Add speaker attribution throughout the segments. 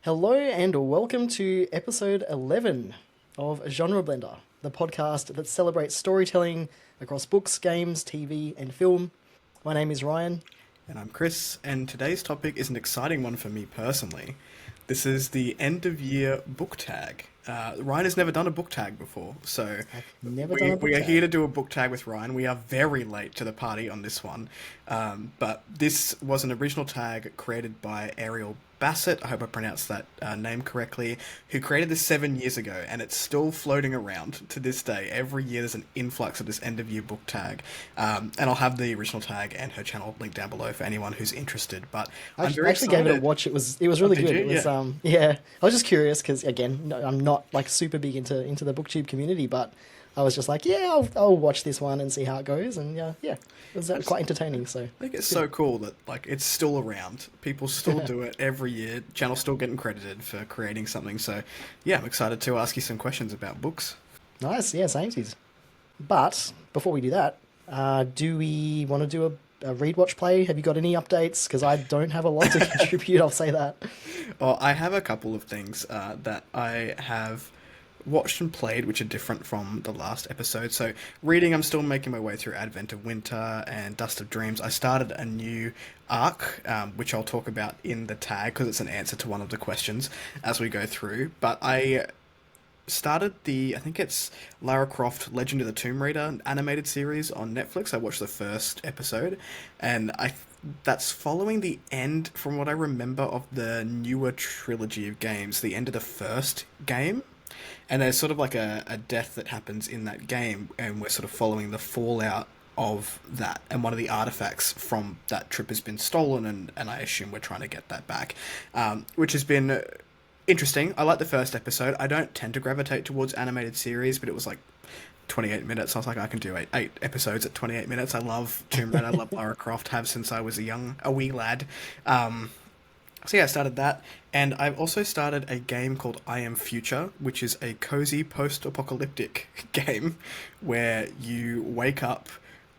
Speaker 1: Hello and welcome to episode 11 of Genre Blender, the podcast that celebrates storytelling across books, games, TV, and film. My name is Ryan.
Speaker 2: And I'm Kris, and today's topic is an exciting one for me personally. This is the end of year book tag. Ryan has never done a book tag before, so
Speaker 1: Never done a book
Speaker 2: we are
Speaker 1: tag.
Speaker 2: here to do a book tag with Ryan. We are very late to the party on this one, but this was an original tag created by Ariel Bassett, I hope I pronounced that name correctly, who created this 7 years ago, and it's still floating around to this day. Every year there's an influx of this end-of-year book tag, and I'll have the original tag and her channel linked down below for anyone who's interested, but I'm very
Speaker 1: Actually
Speaker 2: excited.
Speaker 1: gave it a watch. It was really
Speaker 2: did
Speaker 1: good.
Speaker 2: you?
Speaker 1: It was
Speaker 2: Yeah.
Speaker 1: yeah. I was just curious because again, I'm not like super big into the booktube community, but I was just like, yeah, I'll watch this one and see how it goes, and yeah, it was quite entertaining. So
Speaker 2: I think it's so cool that like it's still around. People still do it every year. Channel's still getting credited for creating something. So yeah, I'm excited to ask you some questions about books.
Speaker 1: nice, yeah, samesies. But before we do that, do we want to do a read, watch, play? Have you got any updates? Because I don't have a lot to contribute. I'll say that.
Speaker 2: Well, I have a couple of things that I have watched and played, which are different from the last episode. So, reading, I'm still making my way through Advent of Winter and Dust of Dreams. I started a new arc, which I'll talk about in the tag because it's an answer to one of the questions as we go through. But I started I think it's Lara Croft Legend of the Tomb Raider animated series on Netflix. I watched the first episode, and that's following the end, from what I remember, of the newer trilogy of games, the end of the first game. And there's sort of like a death that happens in that game, and we're sort of following the fallout of that. And one of the artifacts from that trip has been stolen, and I assume we're trying to get that back, which has been interesting. I like the first episode. I don't tend to gravitate towards animated series, but it was like 28 minutes. I was like, I can do eight episodes at 28 minutes. I love Tomb Raider. I love Lara Croft, have since I was a wee lad. So yeah, I started that, and I've also started a game called I Am Future, which is a cozy post-apocalyptic game where you wake up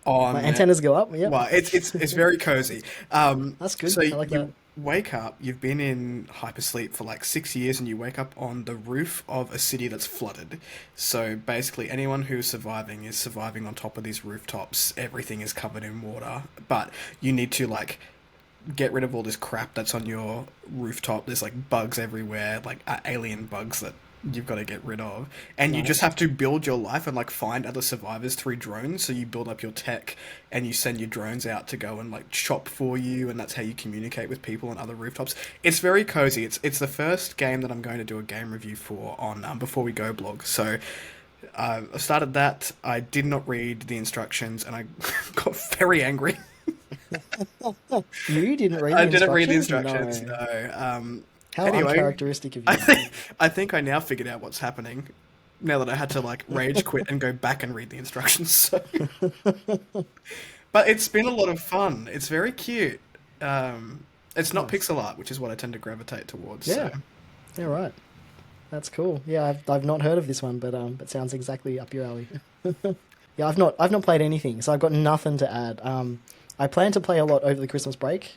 Speaker 2: on...
Speaker 1: My antennas go up. Yeah,
Speaker 2: Well, it's very cozy.
Speaker 1: that's good.
Speaker 2: So
Speaker 1: I like that.
Speaker 2: you wake up, you've been in hypersleep for like 6 years, and you wake up on the roof of a city that's flooded. So basically, anyone who's surviving is surviving on top of these rooftops. Everything is covered in water, but you need to like get rid of all this crap that's on your rooftop. There's like bugs everywhere, like alien bugs that you've got to get rid of, and you just
Speaker 1: Nice.
Speaker 2: have to build your life and like find other survivors through drones. So you build up your tech and you send your drones out to go and like shop for you, and that's how you communicate with people on other rooftops. It's very cozy. It's the first game that I'm going to do a game review for on Before We Go blog. So I started that. I did not read the instructions, and I got very angry.
Speaker 1: You didn't read
Speaker 2: I
Speaker 1: the
Speaker 2: didn't read the
Speaker 1: instructions?
Speaker 2: instructions.
Speaker 1: No.
Speaker 2: No.
Speaker 1: How
Speaker 2: Anyway,
Speaker 1: uncharacteristic of
Speaker 2: I
Speaker 1: you.
Speaker 2: think I think I now figured out what's happening. Now that I had to like rage quit and go back and read the instructions. So. But it's been a lot of fun. It's very cute. It's not
Speaker 1: Nice.
Speaker 2: pixel art, which is what I tend to gravitate towards.
Speaker 1: Yeah.
Speaker 2: So.
Speaker 1: Yeah, right. That's cool. Yeah, I've not heard of this one, but it sounds exactly up your alley. Yeah, I've not played anything, so I've got nothing to add. I plan to play a lot over the Christmas break,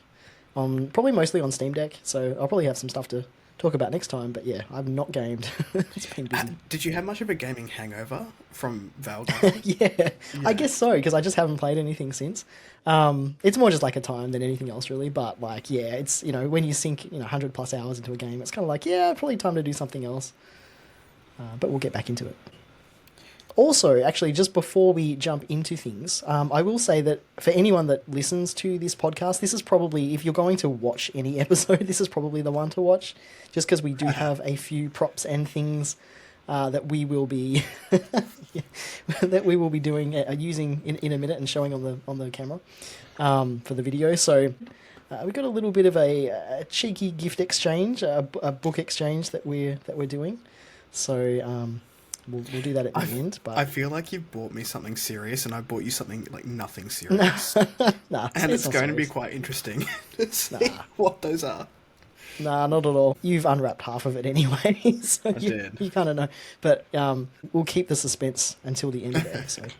Speaker 1: probably mostly on Steam Deck, so I'll probably have some stuff to talk about next time. But yeah, I've not gamed. It's been busy.
Speaker 2: Did you have much of a gaming hangover from Valgame?
Speaker 1: Yeah, I
Speaker 2: Yeah.
Speaker 1: guess so because I just haven't played anything since. It's more just like a time than anything else, really. But like, yeah, it's when you sink 100+ hours into a game, it's kind of like probably time to do something else. But we'll get back into it. Also, actually, just before we jump into things, I will say that for anyone that listens to this podcast, this is probably, if you're going to watch any episode, this is probably the one to watch, just because we do have a few props and things that we will be doing using in a minute and showing on the camera for the video. So we've got a little bit of a cheeky gift exchange, a book exchange that we're doing. So. We'll do that at the end, but
Speaker 2: I feel like you've bought me something serious, and I bought you something like nothing serious.
Speaker 1: nah,
Speaker 2: And it's
Speaker 1: not
Speaker 2: going to be
Speaker 1: serious.
Speaker 2: quite interesting to see
Speaker 1: Nah.
Speaker 2: what those are.
Speaker 1: Nah, not at all. You've unwrapped half of it anyway, so
Speaker 2: I did.
Speaker 1: you kind of know. But we'll keep the suspense until the end of the episode.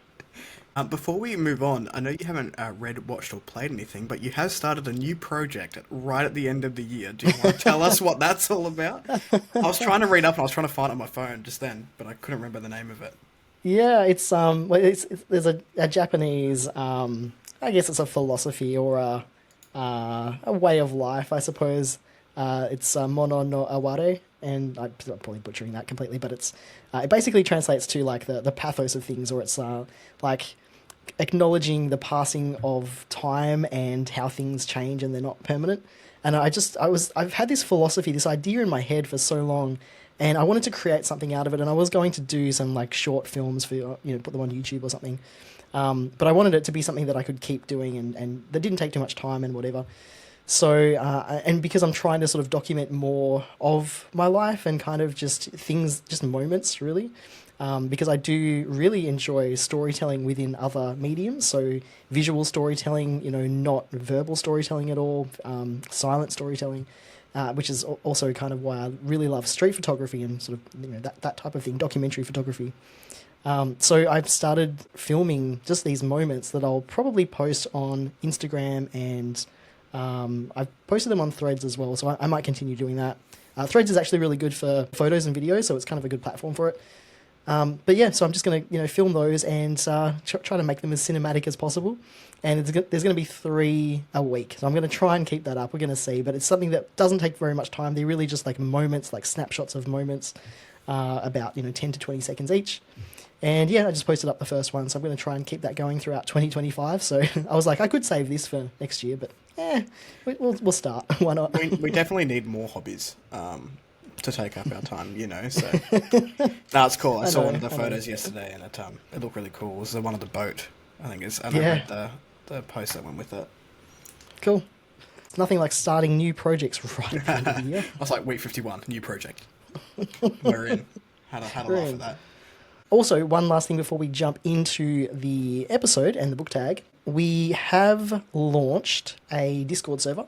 Speaker 2: Before we move on, I know you haven't read, watched, or played anything, but you have started a new project right at the end of the year. Do you want to tell us what that's all about? I was trying to read up and I was trying to find it on my phone just then, but I couldn't remember the name of it.
Speaker 1: Yeah, well, it's there's a Japanese, I guess it's a philosophy or a way of life, I suppose. It's Mono no Aware, and I'm probably butchering that completely, but it basically translates to like the pathos of things, or it's like acknowledging the passing of time and how things change and they're not permanent. And I've had this philosophy, this idea in my head for so long, and I wanted to create something out of it. And I was going to do some like short films for, put them on YouTube or something. But I wanted it to be something that I could keep doing and that didn't take too much time and whatever. So, and because I'm trying to sort of document more of my life and kind of just things, just moments really, because I do really enjoy storytelling within other mediums. So visual storytelling, not verbal storytelling at all, silent storytelling, which is also kind of why I really love street photography and sort of, that type of thing, documentary photography. So I've started filming just these moments that I'll probably post on Instagram, and I've posted them on Threads as well, so I might continue doing that. Threads is actually really good for photos and videos, so it's kind of a good platform for it. But yeah, so I'm just going to film those and try to make them as cinematic as possible. And there's going to be 3 a week, so I'm going to try and keep that up. We're going to see, but it's something that doesn't take very much time. They're really just like moments, like snapshots of moments, about 10 to 20 seconds each. And yeah, I just posted up the first one, so I'm going to try and keep that going throughout 2025. So I was like, I could save this for next year, but we'll start. Why not?
Speaker 2: We definitely need more hobbies to take up our time, so. No, it's cool. I saw one of the photos yesterday, and it looked really cool. It was the one of the boat, I think is. And I read the post that went with it.
Speaker 1: Cool. It's nothing like starting new projects right at the end of the year.
Speaker 2: I was like, week 51, new project. We're in. Had a laugh at that.
Speaker 1: Also, one last thing before we jump into the episode and the book tag, we have launched a Discord server.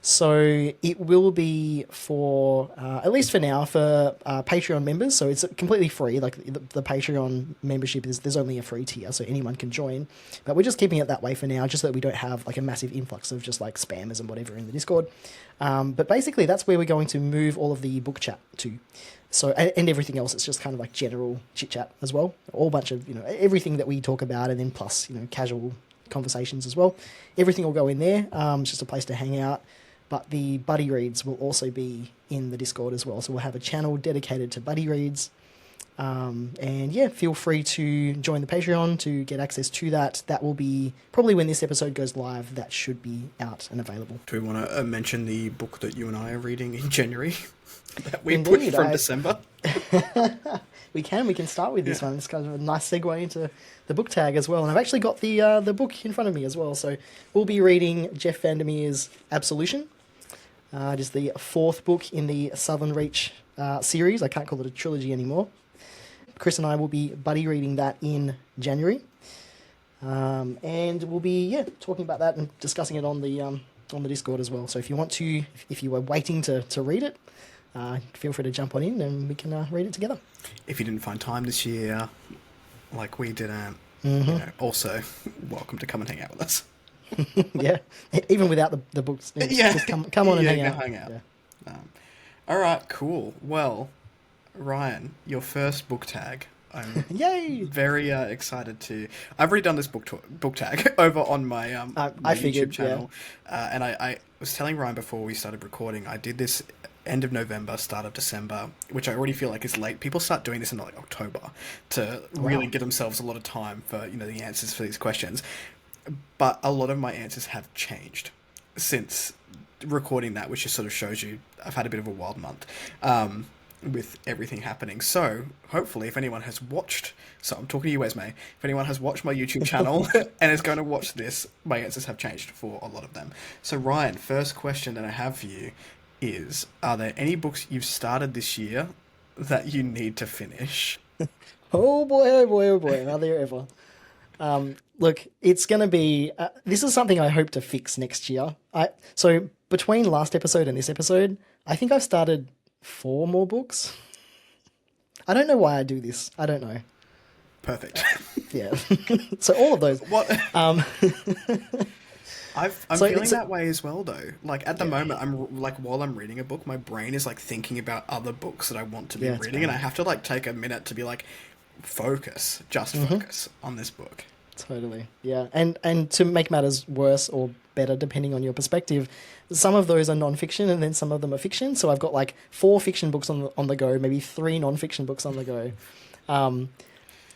Speaker 1: So it will be for, at least for now, for Patreon members. So it's completely free. Like the Patreon membership there's only a free tier, so anyone can join. But we're just keeping it that way for now, just so that we don't have like a massive influx of just like spammers and whatever in the Discord. But basically, that's where we're going to move all of the book chat to. So, and everything else, it's just kind of like general chit chat as well. A whole bunch of, everything that we talk about, and then plus, casual conversations as well. Everything will go in there. It's just a place to hang out. But the buddy reads will also be in the Discord as well. So we'll have a channel dedicated to buddy reads. And yeah, feel free to join the Patreon to get access to that. That will be probably when this episode goes live. That should be out and available.
Speaker 2: Do we want to mention the book that you and I are reading in January? That we pushed from December.
Speaker 1: We can start with this one. It's kind of a nice segue into the book tag as well. And I've actually got the book in front of me as well. So we'll be reading Jeff Vandermeer's Absolution. It is the 4th book in the Southern Reach series. I can't call it a trilogy anymore. Kris and I will be buddy reading that in January. And we'll be talking about that and discussing it on the Discord as well. So if you were waiting to read it, feel free to jump on in and we can read it together.
Speaker 2: If you didn't find time this year, like we didn't, also welcome to come and hang out with us.
Speaker 1: Yeah, even without the books, just come on and hang out.
Speaker 2: Yeah. All right, cool. Well, Ryan, your first book tag. I'm
Speaker 1: Yay!
Speaker 2: Very excited to. I've already done this book tag over on my YouTube channel, and I was telling Ryan before we started recording. I did this end of November, start of December, which I already feel like is late. People start doing this in like October to really give themselves a lot of time for the answers for these questions. But a lot of my answers have changed since recording that, which just sort of shows you I've had a bit of a wild month. With everything happening. So hopefully if anyone has watched, so I'm talking to you, Esme, if anyone has watched my YouTube channel and is going to watch this, my answers have changed for a lot of them. So Ryan, first question that I have for you is, are there any books you've started this year that you need to finish?
Speaker 1: Oh boy, are there ever. Look, it's going to be, this is something I hope to fix next year. So between last episode and this episode, I think I've started 4 more books. I don't know why I do this. I don't know.
Speaker 2: Perfect.
Speaker 1: Yeah. So all of those.
Speaker 2: What?
Speaker 1: Um,
Speaker 2: I'm
Speaker 1: So
Speaker 2: feeling
Speaker 1: it's
Speaker 2: that way as well, though. Like at the
Speaker 1: yeah,
Speaker 2: moment, I'm like while I'm reading a book, my brain is like thinking about other books that I want to be
Speaker 1: yeah, it's
Speaker 2: reading, and I
Speaker 1: bad.
Speaker 2: have to like take a minute to be like, focus, just
Speaker 1: Hmm.
Speaker 2: focus on this book.
Speaker 1: Totally. Yeah. And to make matters worse or better, depending on your perspective, some of those are non-fiction and then some of them are fiction. So I've got like 4 fiction books on the go, maybe 3 non-fiction books on the go. Um,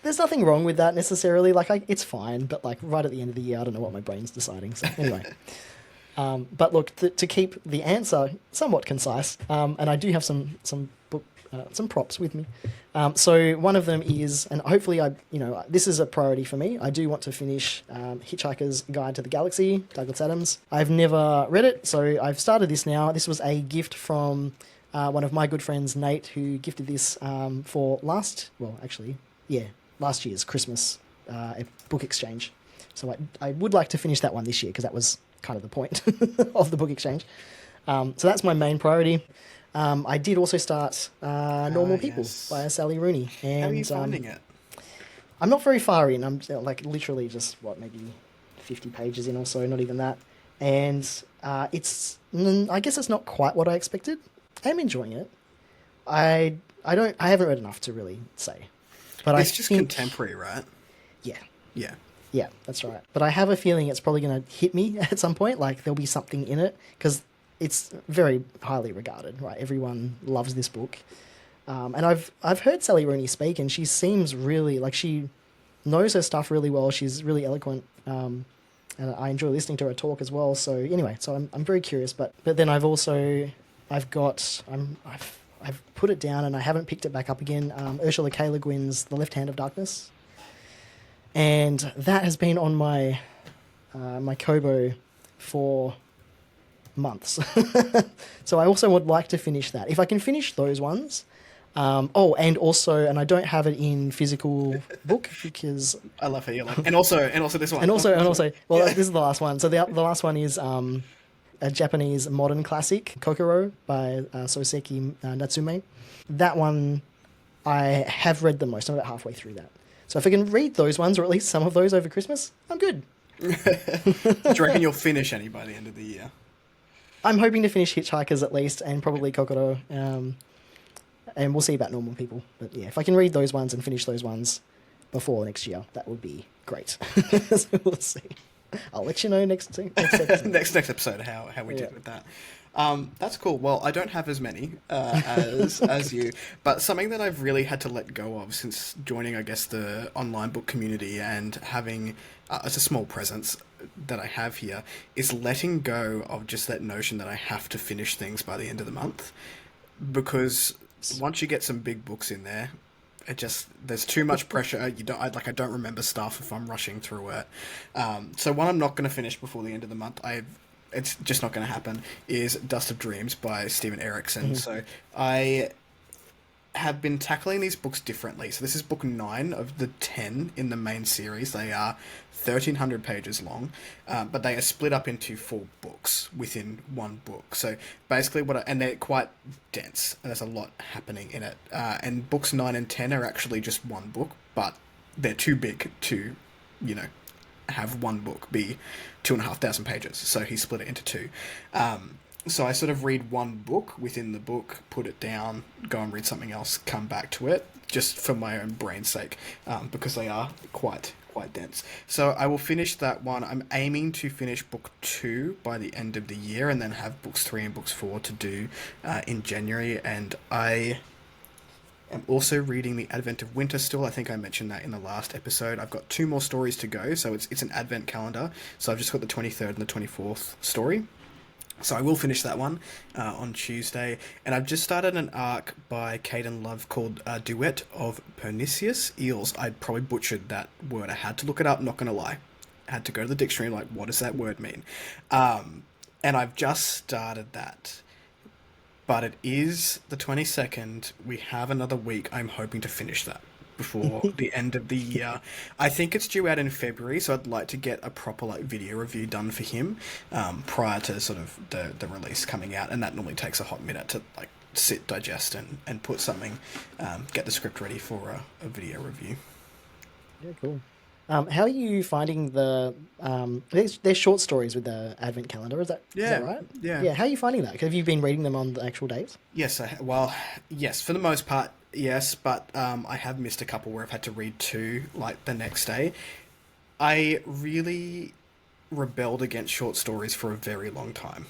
Speaker 1: there's nothing wrong with that necessarily. Like, it's fine, but like right at the end of the year, I don't know what my brain's deciding. So anyway, but look, to keep the answer somewhat concise, and I do have some props with me. So one of them is, and hopefully this is a priority for me. I do want to finish Hitchhiker's Guide to the Galaxy, Douglas Adams. I've never read it, so I've started this now. This was a gift from one of my good friends, Nate, who gifted this for last year's Christmas book exchange. So I would like to finish that one this year because that was kind of the point of the book exchange. So that's my main priority. I did also start Normal People
Speaker 2: Yes.
Speaker 1: by Sally Rooney,
Speaker 2: How are you
Speaker 1: and
Speaker 2: finding it?
Speaker 1: I'm not very far in. I'm like literally just maybe 50 pages in or so, not even that. And I guess it's not quite what I expected. I am enjoying it. I haven't read enough to really say, but I
Speaker 2: It's just
Speaker 1: think
Speaker 2: contemporary, right?
Speaker 1: yeah.
Speaker 2: Yeah.
Speaker 1: Yeah, that's right. But I have a feeling it's probably going to hit me at some point. Like there'll be something in it because it's very highly regarded, right? Everyone loves this book, and I've heard Sally Rooney speak, and she seems really like she knows her stuff really well. She's really eloquent, and I enjoy listening to her talk as well. So anyway, I'm very curious. But then I've put it down and I haven't picked it back up again. Ursula K. Le Guin's The Left Hand of Darkness. And that has been on my my Kobo for months. So I also would like to finish that. If I can finish those ones. And I don't have it in physical book because...
Speaker 2: I love how you're like, and also this one.
Speaker 1: Well, this is the last one. So the last one is a Japanese modern classic, Kokoro by Soseki Natsume. That one, I have read the most. I'm about halfway through that. So if I can read those ones, or at least some of those over Christmas, I'm good.
Speaker 2: Do you reckon you'll finish any by the end of the year?
Speaker 1: I'm hoping to finish Hitchhikers at least, and probably Kokoro, and we'll see about Normal People. But yeah, if I can read those ones and finish those ones before next year, that would be great. So we'll see. I'll let you know next episode.
Speaker 2: next episode how we did with that. That's cool. Well, I don't have as many as you, but something that I've really had to let go of since joining, I guess, the online book community and having as a small presence that I have here is letting go of just that notion that I have to finish things by the end of the month, because once you get some big books in there, there's too much pressure. I don't remember stuff if I'm rushing through it. So one I'm not going to finish before the end of the month, it's just not going to happen, is Dust of Dreams by Steven Erikson. Mm-hmm. So I have been tackling these books differently. So this is book 9 of the 10 in the main series. They are 1,300 pages long, but they are split up into 4 books within one book. So basically and they're quite dense, and there's a lot happening in it. And books 9 and 10 are actually just one book, but they're too big to, have one book be 2,500 pages. So he split it into 2. So I sort of read one book within the book, put it down, go and read something else, come back to it, just for my own brain's sake, because they are quite dense. So I will finish that one. I'm aiming to finish book 2 by the end of the year, and then have books 3 and books 4 to do in January. And I am also reading The Advent of Winter still. I think I mentioned that in the last episode. I've got 2 more stories to go, so it's an advent calendar. So I've just got the 23rd and the 24th story. So I will finish that one on Tuesday. And I've just started an arc by Caden Love called Duet of Pernicious Eels. I probably butchered that word. I had to look it up, not going to lie. I had to go to the dictionary, like, what does that word mean? And I've just started that. But it is the 22nd. We have another week. I'm hoping to finish that before the end of the year. I think it's due out in February, so I'd like to get a proper video review done for him prior to sort of the release coming out, and that normally takes a hot minute to sit, digest, and put something, get the script ready for a video review.
Speaker 1: Yeah, cool. How are you finding there's short stories with the advent calendar? Is that
Speaker 2: Yeah,
Speaker 1: right?
Speaker 2: yeah.
Speaker 1: Yeah. How are you finding that? Have you been reading them on the actual days?
Speaker 2: Yes, well, yes, for the most part, yes, but I have missed a couple where I've had to read two, like, the next day. I really rebelled against short stories for a very long time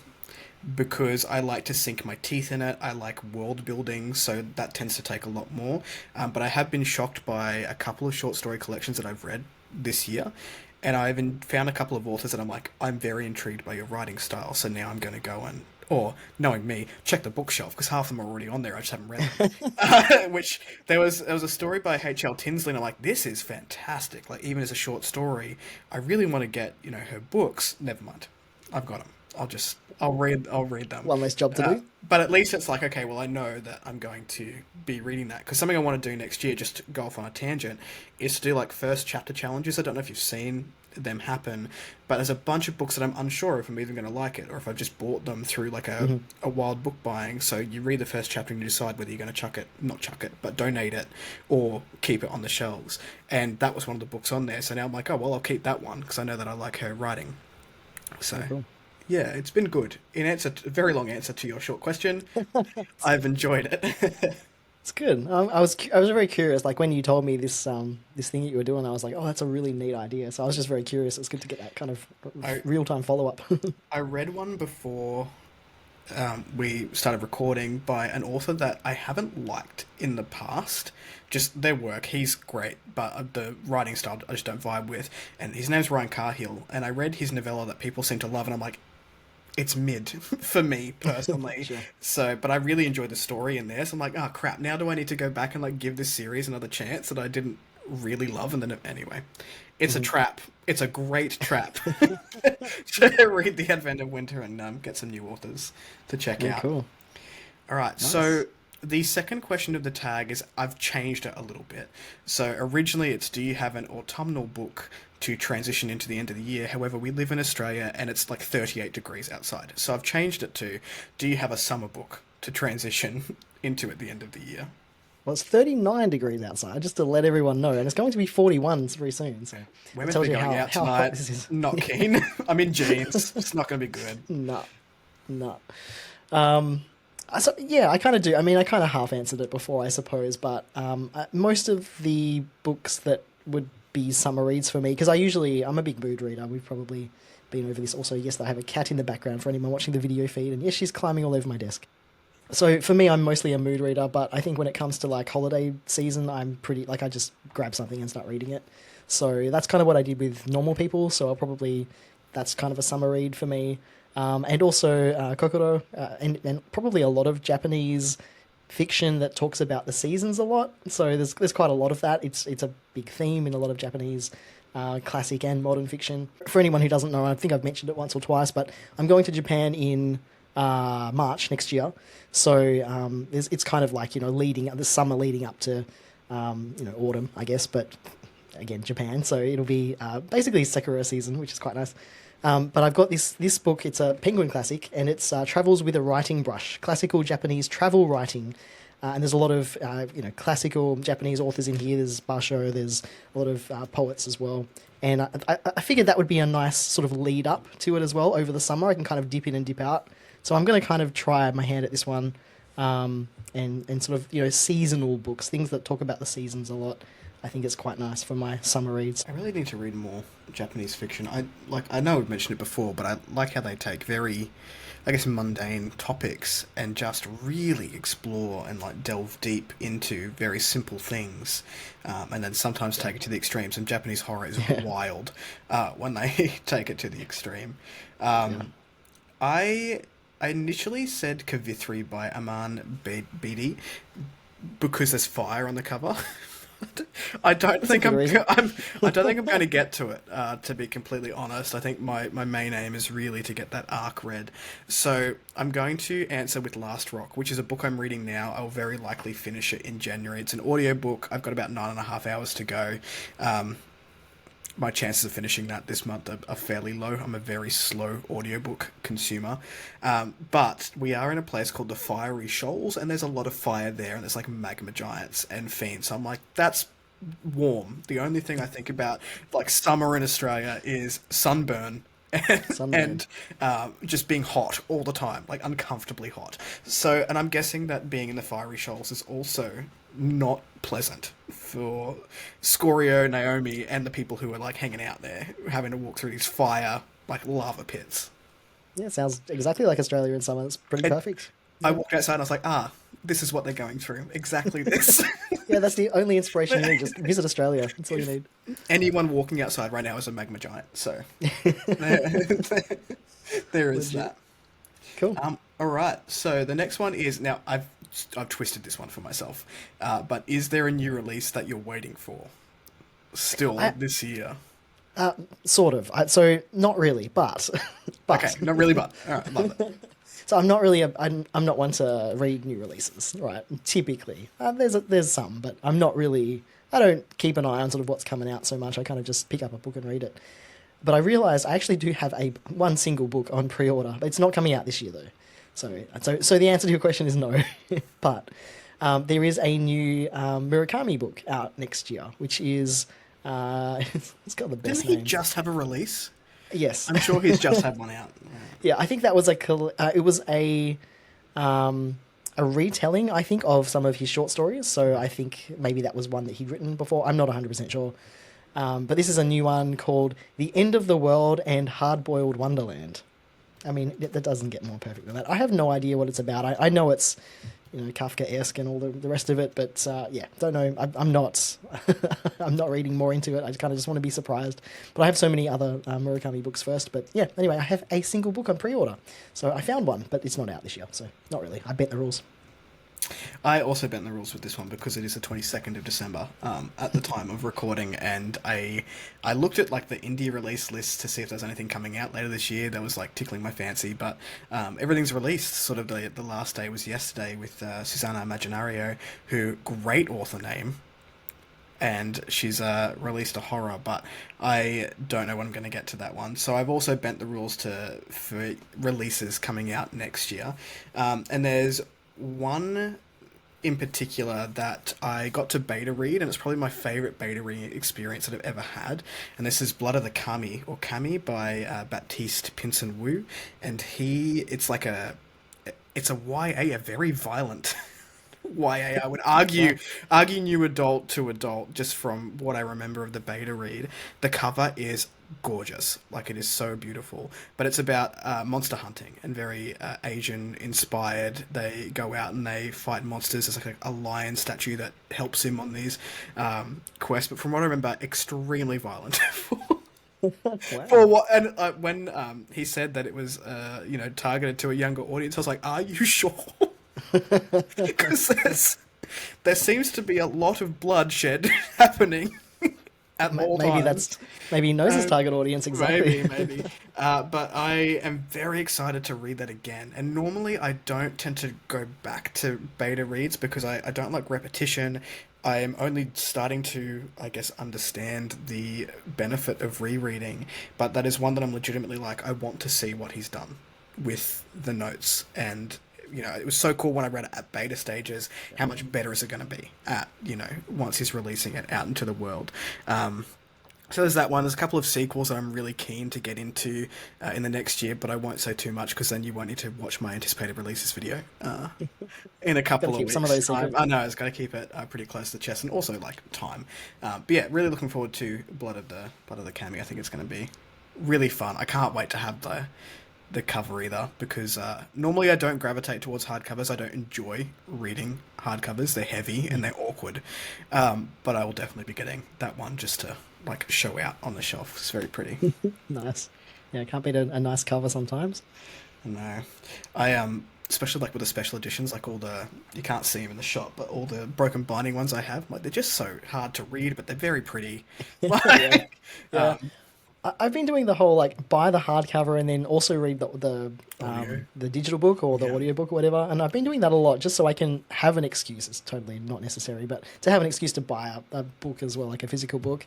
Speaker 2: because I like to sink my teeth in it. I like world building, so that tends to take a lot more. But I have been shocked by a couple of short story collections that I've read this year, and I even found a couple of authors that I'm like, I'm very intrigued by your writing style, so now I'm going to go and, or knowing me, check the bookshelf because half of them are already on there. I just haven't read them. Which there was a story by H.L. Tinsley, and I'm like, this is fantastic. Like, even as a short story, I really want to get her books. Never mind, I've got them. I'll read them.
Speaker 1: One less job to do.
Speaker 2: But at least it's like, okay, well, I know that I'm going to be reading that because something I want to do next year, just to go off on a tangent, is to do like first chapter challenges. I don't know if you've seen them happen, but there's a bunch of books that I'm unsure if I'm even going to like it or if I've just bought them through like a wild book buying. So you read the first chapter and you decide whether you're going to not chuck it, but donate it or keep it on the shelves. And that was one of the books on there. So now I'm like, oh, well, I'll keep that one because I know that I like her writing. So.
Speaker 1: Very cool.
Speaker 2: Yeah, it's been good. In answer to, a very long answer to your short question, I've enjoyed it.
Speaker 1: It's good. I was very curious. Like when you told me this thing that you were doing, I was like, oh, that's a really neat idea. So I was just very curious. It's good to get that kind of
Speaker 2: I
Speaker 1: real time follow up.
Speaker 2: I read one before we started recording by an author that I haven't liked in the past. Just their work, he's great, but the writing style I just don't vibe with. And his name's Ryan Carhill, and I read his novella that people seem to love, and I'm like, it's mid for me personally.
Speaker 1: Sure.
Speaker 2: So, but I really enjoyed the story in there. So I'm like, oh crap! Now do I need to go back and like give this series another chance that I didn't really love? And then anyway, it's a trap. It's a great trap. To read The Advent of Winter and get some new authors to check
Speaker 1: Very
Speaker 2: out.
Speaker 1: cool.
Speaker 2: All right,
Speaker 1: Nice.
Speaker 2: so the second question of the tag is I've changed it a little bit. So originally it's do you have an autumnal book to transition into the end of the year? However, we live in Australia and it's like 38 degrees outside. So I've changed it to do you have a summer book to transition into at the end of the year?
Speaker 1: Well, it's 39 degrees outside, just to let everyone know, and it's going to be 41 very soon. So
Speaker 2: We're
Speaker 1: it
Speaker 2: meant to
Speaker 1: tells
Speaker 2: be
Speaker 1: you
Speaker 2: going out
Speaker 1: how hot
Speaker 2: tonight.
Speaker 1: this is.
Speaker 2: Not keen. I'm in jeans. It's not going to be good.
Speaker 1: No, no. Yeah, I kind of do. I mean, I kind of half answered it before, I suppose, but most of the books that would be summer reads for me, because I'm a big mood reader. We've probably been over this also. Yes, I have a cat in the background for anyone watching the video feed, and yes, she's climbing all over my desk. So for me, I'm mostly a mood reader, but I think when it comes to like holiday season, I'm pretty like I just grab something and start reading it. So that's kind of what I did with Normal People. So that's kind of a summer read for me. And also Kokoro, and probably a lot of Japanese fiction that talks about the seasons a lot. So there's quite a lot of that. It's a big theme in a lot of Japanese classic and modern fiction. For anyone who doesn't know, I think I've mentioned it once or twice, but I'm going to Japan in March next year. So it's kind of like leading the summer leading up to autumn, I guess, but again Japan. So it'll be basically Sakura season, which is quite nice. But I've got this book. It's a Penguin classic, and it's Travels with a Writing Brush, classical Japanese travel writing. And there's a lot of classical Japanese authors in here. There's Basho. There's a lot of poets as well. And I figured that would be a nice sort of lead up to it as well over the summer. I can kind of dip in and dip out. So I'm going to kind of try my hand at this one, and sort of seasonal books, things that talk about the seasons a lot. I think it's quite nice for my summer reads.
Speaker 2: I really need to read more Japanese fiction. I know we've mentioned it before, but I like how they take very, I guess, mundane topics and just really explore and like delve deep into very simple things, and then sometimes take it to the extremes. And Japanese horror is wild when they take it to the extreme. I initially said Kavithri by Aman Bedi because there's fire on the cover. I don't think I don't think I'm going to get to it. To be completely honest, I think my main aim is really to get that arc read. So I'm going to answer with Last Rock, which is a book I'm reading now. I'll very likely finish it in January. It's an audiobook. I've got about 9.5 hours to go. My chances of finishing that this month are fairly low. I'm a very slow audiobook consumer. But we are in a place called the Fiery Shoals, and there's a lot of fire there, and there's like magma giants and fiends. So I'm like, that's warm. The only thing I think about like summer in Australia is sunburn and,
Speaker 1: Sunburn.
Speaker 2: and just being hot all the time, like uncomfortably hot. So, and I'm guessing that being in the fiery shoals is also not pleasant for Scorio, Naomi, and the people who are like hanging out there, having to walk through these fire like lava pits.
Speaker 1: Yeah, sounds exactly like Australia in summer. It's pretty
Speaker 2: And
Speaker 1: perfect.
Speaker 2: I
Speaker 1: Yeah.
Speaker 2: walked outside and I was like, ah, this is what they're going through. Exactly this.
Speaker 1: Yeah, that's the only inspiration you need. Just visit Australia. That's all you need.
Speaker 2: Anyone walking outside right now is a magma giant. So there, there is
Speaker 1: Legit.
Speaker 2: that.
Speaker 1: Cool.
Speaker 2: All right. So the next one is now I've twisted this one for myself. But is there a new release that you're waiting for still
Speaker 1: I,
Speaker 2: this year?
Speaker 1: sort of. So not really, but
Speaker 2: Okay,
Speaker 1: but
Speaker 2: not really, but all right, love it.
Speaker 1: so I'm not really. I'm not one to read new releases, right? Typically, there's some, but I'm not really. I don't keep an eye on sort of what's coming out so much. I kind of just pick up a book and read it. But I realised I actually do have a one single book on pre-order. It's not coming out this year though. So the answer to your question is no. But there is a new Murakami book out next year, which is it's got the
Speaker 2: Didn't
Speaker 1: best
Speaker 2: he
Speaker 1: name.
Speaker 2: just have a release?
Speaker 1: Yes,
Speaker 2: I'm sure he's just had one out.
Speaker 1: yeah. I think that was it was a retelling, I think, of some of his short stories. So I think maybe that was one that he'd written before. I'm not 100% sure. But this is a new one called The End of the World and Hard-Boiled Wonderland. I mean, that doesn't get more perfect than that. I have no idea what it's about. I know it's, Kafka-esque and all the rest of it, but yeah, don't know. I'm not I'm not reading more into it. I kind of just want to be surprised. But I have so many other Murakami books first. But yeah, anyway, I have a single book on pre-order. So I found one, but it's not out this year. So not really. I bent the rules.
Speaker 2: I also bent the rules with this one because it is the 22nd of December at the time of recording, and I looked at like the indie release list to see if there's anything coming out later this year that was like tickling my fancy, but everything's released. Sort of the last day was yesterday with Susanna Imaginario, who great author name, and she's released a horror, but I don't know when I'm going to get to that one. So I've also bent the rules for releases coming out next year, and there's one in particular that I got to beta read, and it's probably my favorite beta reading experience that I've ever had. And this is Blood of the Kami, or Kami, by Baptiste Pinson Wu, and it's a YA, a very violent YA. I would argue new adult to adult, just from what I remember of the beta read. The cover is gorgeous, like it is so beautiful, but it's about monster hunting and very Asian inspired. They go out and they fight monsters. There's like a lion statue that helps him on these quests, but from what I remember, extremely violent. For
Speaker 1: Wow.
Speaker 2: what, and when he said that it was targeted to a younger audience, I was like, are you sure? Because there seems to be a lot of bloodshed happening at all
Speaker 1: Maybe
Speaker 2: times.
Speaker 1: maybe he knows his target audience exactly.
Speaker 2: Maybe. But I am very excited to read that again. And normally I don't tend to go back to beta reads because I don't like repetition. I am only starting to, I guess, understand the benefit of rereading. But that is one that I'm legitimately like, I want to see what he's done with the notes. And it was so cool when I read it at beta stages. How much better is it going to be at, once he's releasing it out into the world? So there's that one. There's a couple of sequels that I'm really keen to get into in the next year, but I won't say too much because then you won't need to watch my anticipated releases video in a couple
Speaker 1: Gotta
Speaker 2: of
Speaker 1: keep
Speaker 2: weeks.
Speaker 1: some of those secret.
Speaker 2: I know, it's got to keep it pretty close to the chest, and also like time. But yeah, really looking forward to Blood of the Kami. I think it's going to be really fun. I can't wait to have the cover either, because normally I don't gravitate towards hardcovers. I don't enjoy reading hardcovers. They're heavy and they're awkward. But I will definitely be getting that one just to like show out on the shelf. It's very pretty.
Speaker 1: Nice. Yeah, can't beat a nice cover sometimes.
Speaker 2: No, I especially like with the special editions, like you can't see them in the shop, but all the broken binding ones I have, like they're just so hard to read, but they're very pretty.
Speaker 1: Yeah.
Speaker 2: Like,
Speaker 1: Yeah. I've been doing the whole like buy the hardcover and then also read
Speaker 2: Audio.
Speaker 1: the digital book or the
Speaker 2: Yeah.
Speaker 1: audio book or whatever. And I've been doing that a lot just so I can have an excuse. It's totally not necessary, but to have an excuse to buy a book as well, like a physical book.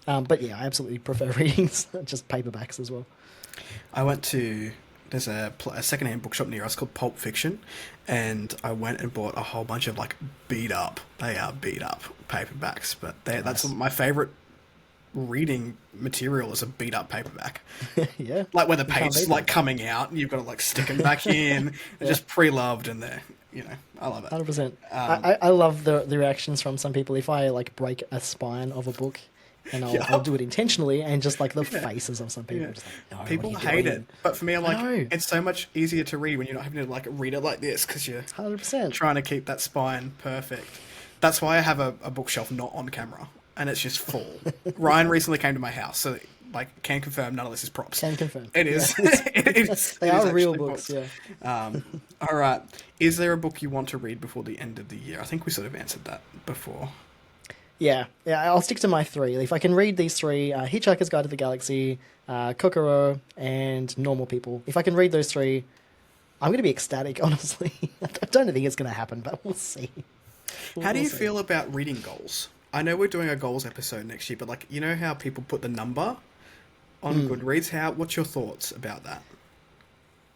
Speaker 1: But yeah, I absolutely prefer reading just paperbacks as well.
Speaker 2: I went to there's a secondhand bookshop near us called Pulp Fiction, and I went and bought a whole bunch of like beat up. They are beat up paperbacks, but that's my favorite reading material is a beat up paperback.
Speaker 1: Yeah.
Speaker 2: Like when the
Speaker 1: You can't
Speaker 2: page is
Speaker 1: beat
Speaker 2: like
Speaker 1: that.
Speaker 2: coming out and you've got to like stick them back in. They're just pre-loved and they're, I love it.
Speaker 1: 100%. I love the reactions from some people if I like break a spine of a book, and I'll do it intentionally, and just like the faces of some people
Speaker 2: Yeah.
Speaker 1: just like, no,
Speaker 2: People
Speaker 1: what are you
Speaker 2: hate
Speaker 1: doing?
Speaker 2: it, but for me, I'm
Speaker 1: I know.
Speaker 2: like, it's so much easier to read when you're not having to like read it like this because you're
Speaker 1: 100%.
Speaker 2: trying to keep that spine perfect. That's why I have a bookshelf not on camera, and it's just full. Ryan recently came to my house, so like can confirm none of this is props.
Speaker 1: Can confirm.
Speaker 2: It is.
Speaker 1: Yeah.
Speaker 2: it is.
Speaker 1: They
Speaker 2: it is
Speaker 1: are real
Speaker 2: actually
Speaker 1: books, yeah.
Speaker 2: All right. Is there a book you want to read before the end of the year? I think we sort of answered that before.
Speaker 1: Yeah, I'll stick to my three. If I can read these three, Hitchhiker's Guide to the Galaxy, Kokoro, and Normal People. If I can read those three, I'm going to be ecstatic, honestly. I don't think it's going to happen, but we'll see.
Speaker 2: How do
Speaker 1: We'll
Speaker 2: you
Speaker 1: see.
Speaker 2: feel about reading goals? I know we're doing a goals episode next year, but like, you know how people put the number on Goodreads? What's your thoughts about that?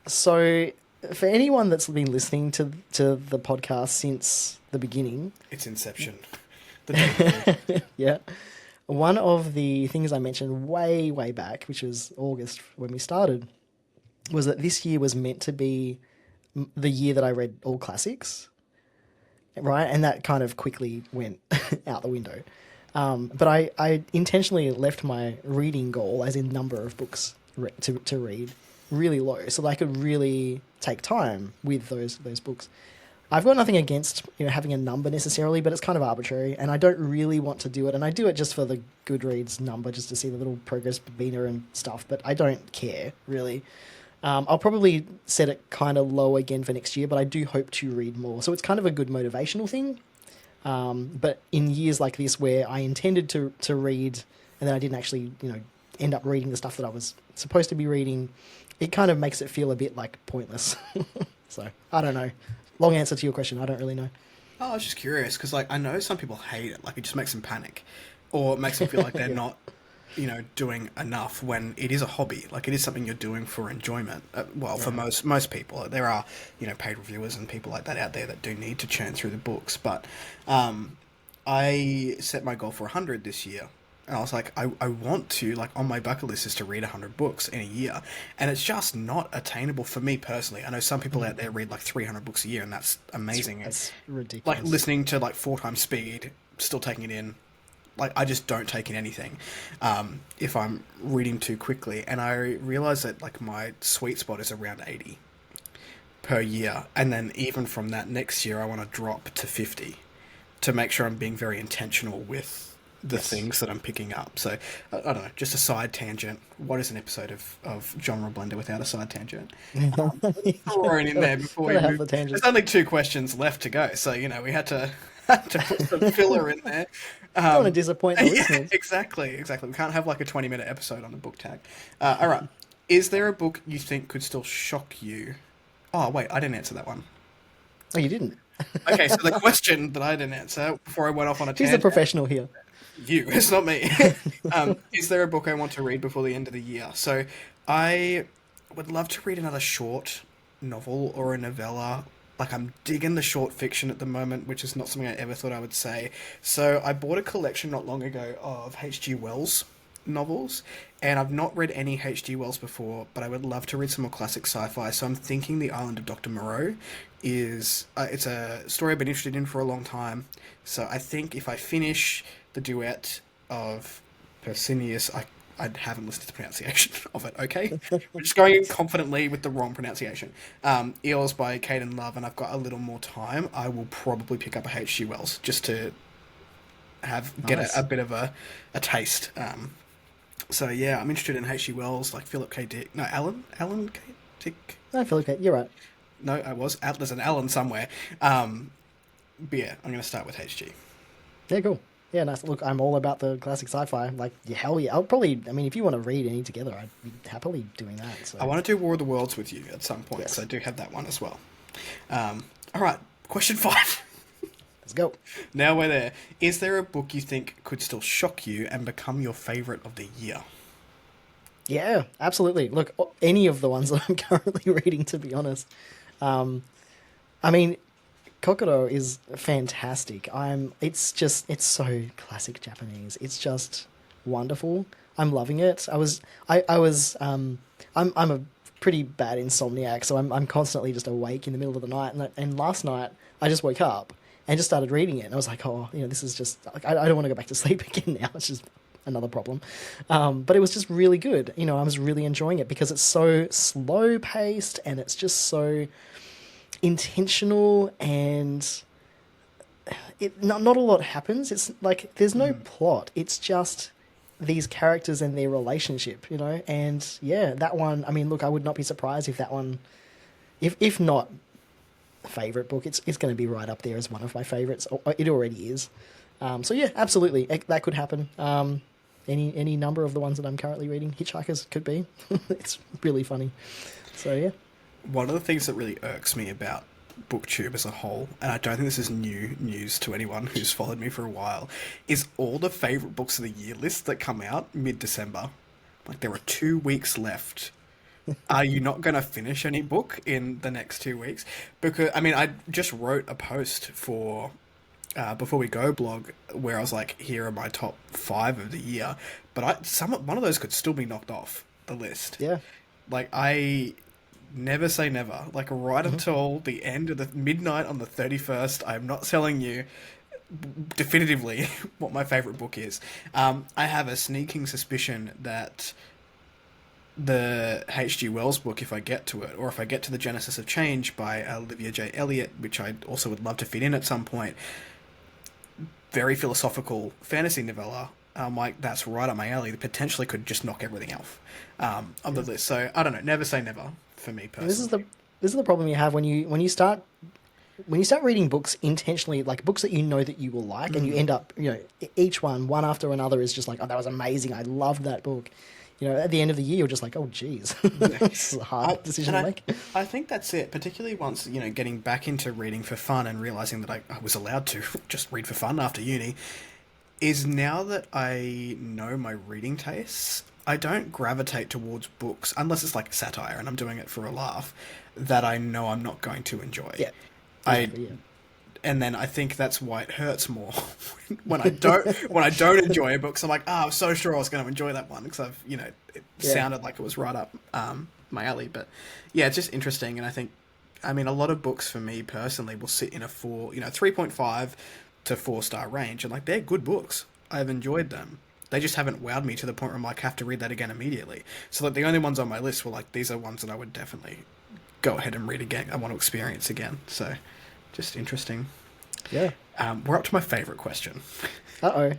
Speaker 1: So, for anyone that's been listening to the podcast since the beginning,
Speaker 2: It's Inception. The day
Speaker 1: yeah, one of the things I mentioned way, way back, which was August when we started, was that this year was meant to be the year that I read all classics, right? And that kind of quickly went out the window. But I intentionally left my reading goal, as in number of books to read, really low, so that I could really take time with those books. I've got nothing against having a number necessarily, but it's kind of arbitrary, and I don't really want to do it. And I do it just for the Goodreads number, just to see the little progress meter and stuff. But I don't care really. I'll probably set it kind of low again for next year, but I do hope to read more. So it's kind of a good motivational thing. But in years like this, where I intended to read, and then I didn't actually end up reading the stuff that I was supposed to be reading, it kind of makes it feel a bit like pointless. So I don't know. Long answer to your question. I don't really know.
Speaker 2: Oh, I was just curious because, like, I know some people hate it. Like, it just makes them panic, or it makes them feel like they're not, doing enough when it is a hobby. Like, it is something you're doing for enjoyment. For most people, there are paid reviewers and people like that out there that do need to churn through the books. But I set my goal for 100 this year. And I was like, I want to, like, on my bucket list is to read 100 books in a year. And it's just not attainable for me personally. I know some people out there read, like, 300 books a year, and that's amazing.
Speaker 1: That's ridiculous.
Speaker 2: Like, listening to, like, 4 times speed, still taking it in. Like, I just don't take in anything if I'm reading too quickly. And I realised that, like, my sweet spot is around 80 per year. And then even from that next year, I want to drop to 50 to make sure I'm being very intentional with the things that I'm picking up. So, I don't know, just a side tangent. What is an episode of Genre Blender without a side tangent? Thrown in there before we
Speaker 1: Gotta have
Speaker 2: move.
Speaker 1: the tangent.
Speaker 2: There's only 2 questions left to go, so, we had to put some filler in there.
Speaker 1: Don't want to disappoint the listeners.
Speaker 2: Exactly. We can't have like a 20-minute episode on the book tag. All right. Is there a book you think could still shock you? Oh, wait, I didn't answer that one.
Speaker 1: Oh, you didn't?
Speaker 2: Okay, so the question that I didn't answer before I went off on a
Speaker 1: She's
Speaker 2: tangent.
Speaker 1: the professional here.
Speaker 2: You, it's not me. Is there a book I want to read before the end of the year? So I would love to read another short novel or a novella. Like, I'm digging the short fiction at the moment, which is not something I ever thought I would say. So I bought a collection not long ago of H.G. Wells novels, and I've not read any H.G. Wells before, but I would love to read some more classic sci-fi. So I'm thinking The Island of Dr. Moreau is... it's a story I've been interested in for a long time. So I think if I finish the duet of Persinius, I haven't listened to the pronunciation of it, okay? We're just going in confidently with the wrong pronunciation. Eels by Caden Love, and I've got a little more time. I will probably pick up a H.G. Wells just to get
Speaker 1: Nice.
Speaker 2: a bit of a taste. So yeah, I'm interested in H.G. Wells, like Philip K. Dick. No, Alan K. Dick.
Speaker 1: I feel okay. You're right.
Speaker 2: No, I was. There's an Alan somewhere. But yeah, I'm going to start with H.G.
Speaker 1: Yeah, cool. Yeah, nice. Look, I'm all about the classic sci-fi. Like, yeah, hell yeah. I'll probably, if you want to read any together, I'd be happily doing that. So.
Speaker 2: I want to do War of the Worlds with you at some point,
Speaker 1: Yes.
Speaker 2: so I do have that one as well. All right, question 5.
Speaker 1: Let's go.
Speaker 2: Now we're there. Is there a book you think could still shock you and become your favourite of the year?
Speaker 1: Yeah, absolutely. Look, any of the ones that I'm currently reading, to be honest. Um, I mean, Kokoro is fantastic. It's so classic Japanese. It's just wonderful. I'm loving it. I was, I'm a pretty bad insomniac, so I'm constantly just awake in the middle of the night. And last night I just woke up and just started reading it, and I was like, oh, this is just, like, I don't want to go back to sleep again now. It's just another problem. But it was just really good. I was really enjoying it because it's so slow paced and it's just so intentional, and not a lot happens. It's like there's no plot. It's just these characters and their relationship, And yeah, that one. I mean, look, I would not be surprised if that one, if not favorite book, it's going to be right up there as one of my favorites. It already is. So yeah, absolutely, that could happen. Any number of the ones that I'm currently reading, Hitchhikers could be. It's really funny. So yeah.
Speaker 2: One of the things that really irks me about BookTube as a whole, and I don't think this is new news to anyone who's followed me for a while, is all the favourite books of the year lists that come out mid-December. Like, there are 2 weeks left. Are you not going to finish any book in the next 2 weeks? Because, I mean, I just wrote a post for Before We Go blog where I was like, here are my top 5 of the year. But one of those could still be knocked off the list.
Speaker 1: Yeah.
Speaker 2: Like, I never say never. Like, right until the end of the midnight on the 31st, I'm not telling you definitively what my favourite book is. I have a sneaking suspicion that the H.G. Wells book, if I get to it, or if I get to The Genesis of Change by Olivia J. Elliott, which I also would love to fit in at some point, very philosophical fantasy novella, like, that's right up my alley. That potentially could just knock everything else on the list. So I don't know. Never say never for me personally.
Speaker 1: This is the problem you have when you start reading books intentionally, like books that that you will like, and you end up each one after another is just like, oh, that was amazing. I loved that book. At the end of the year, you're just like, oh, geez, it's a hard decision to make.
Speaker 2: I think that's it, particularly once, getting back into reading for fun and realising that I was allowed to just read for fun after uni, is now that I know my reading tastes, I don't gravitate towards books, unless it's like satire and I'm doing it for a laugh, that I know I'm not going to enjoy.
Speaker 1: Yeah.
Speaker 2: And then I think that's why it hurts more when I don't enjoy a book. So I'm like, I'm so sure I was going to enjoy that one because it sounded like it was right up my alley. But yeah, it's just interesting. And I mean, a lot of books for me personally will sit in a 3.5 to 4-star range, and like, they're good books. I've enjoyed them. They just haven't wowed me to the point where I'm like, have to read that again immediately. So like, the only ones on my list were like, these are ones that I would definitely go ahead and read again. I want to experience again. So. Just interesting.
Speaker 1: Yeah.
Speaker 2: We're up to my favourite question.
Speaker 1: Uh-oh.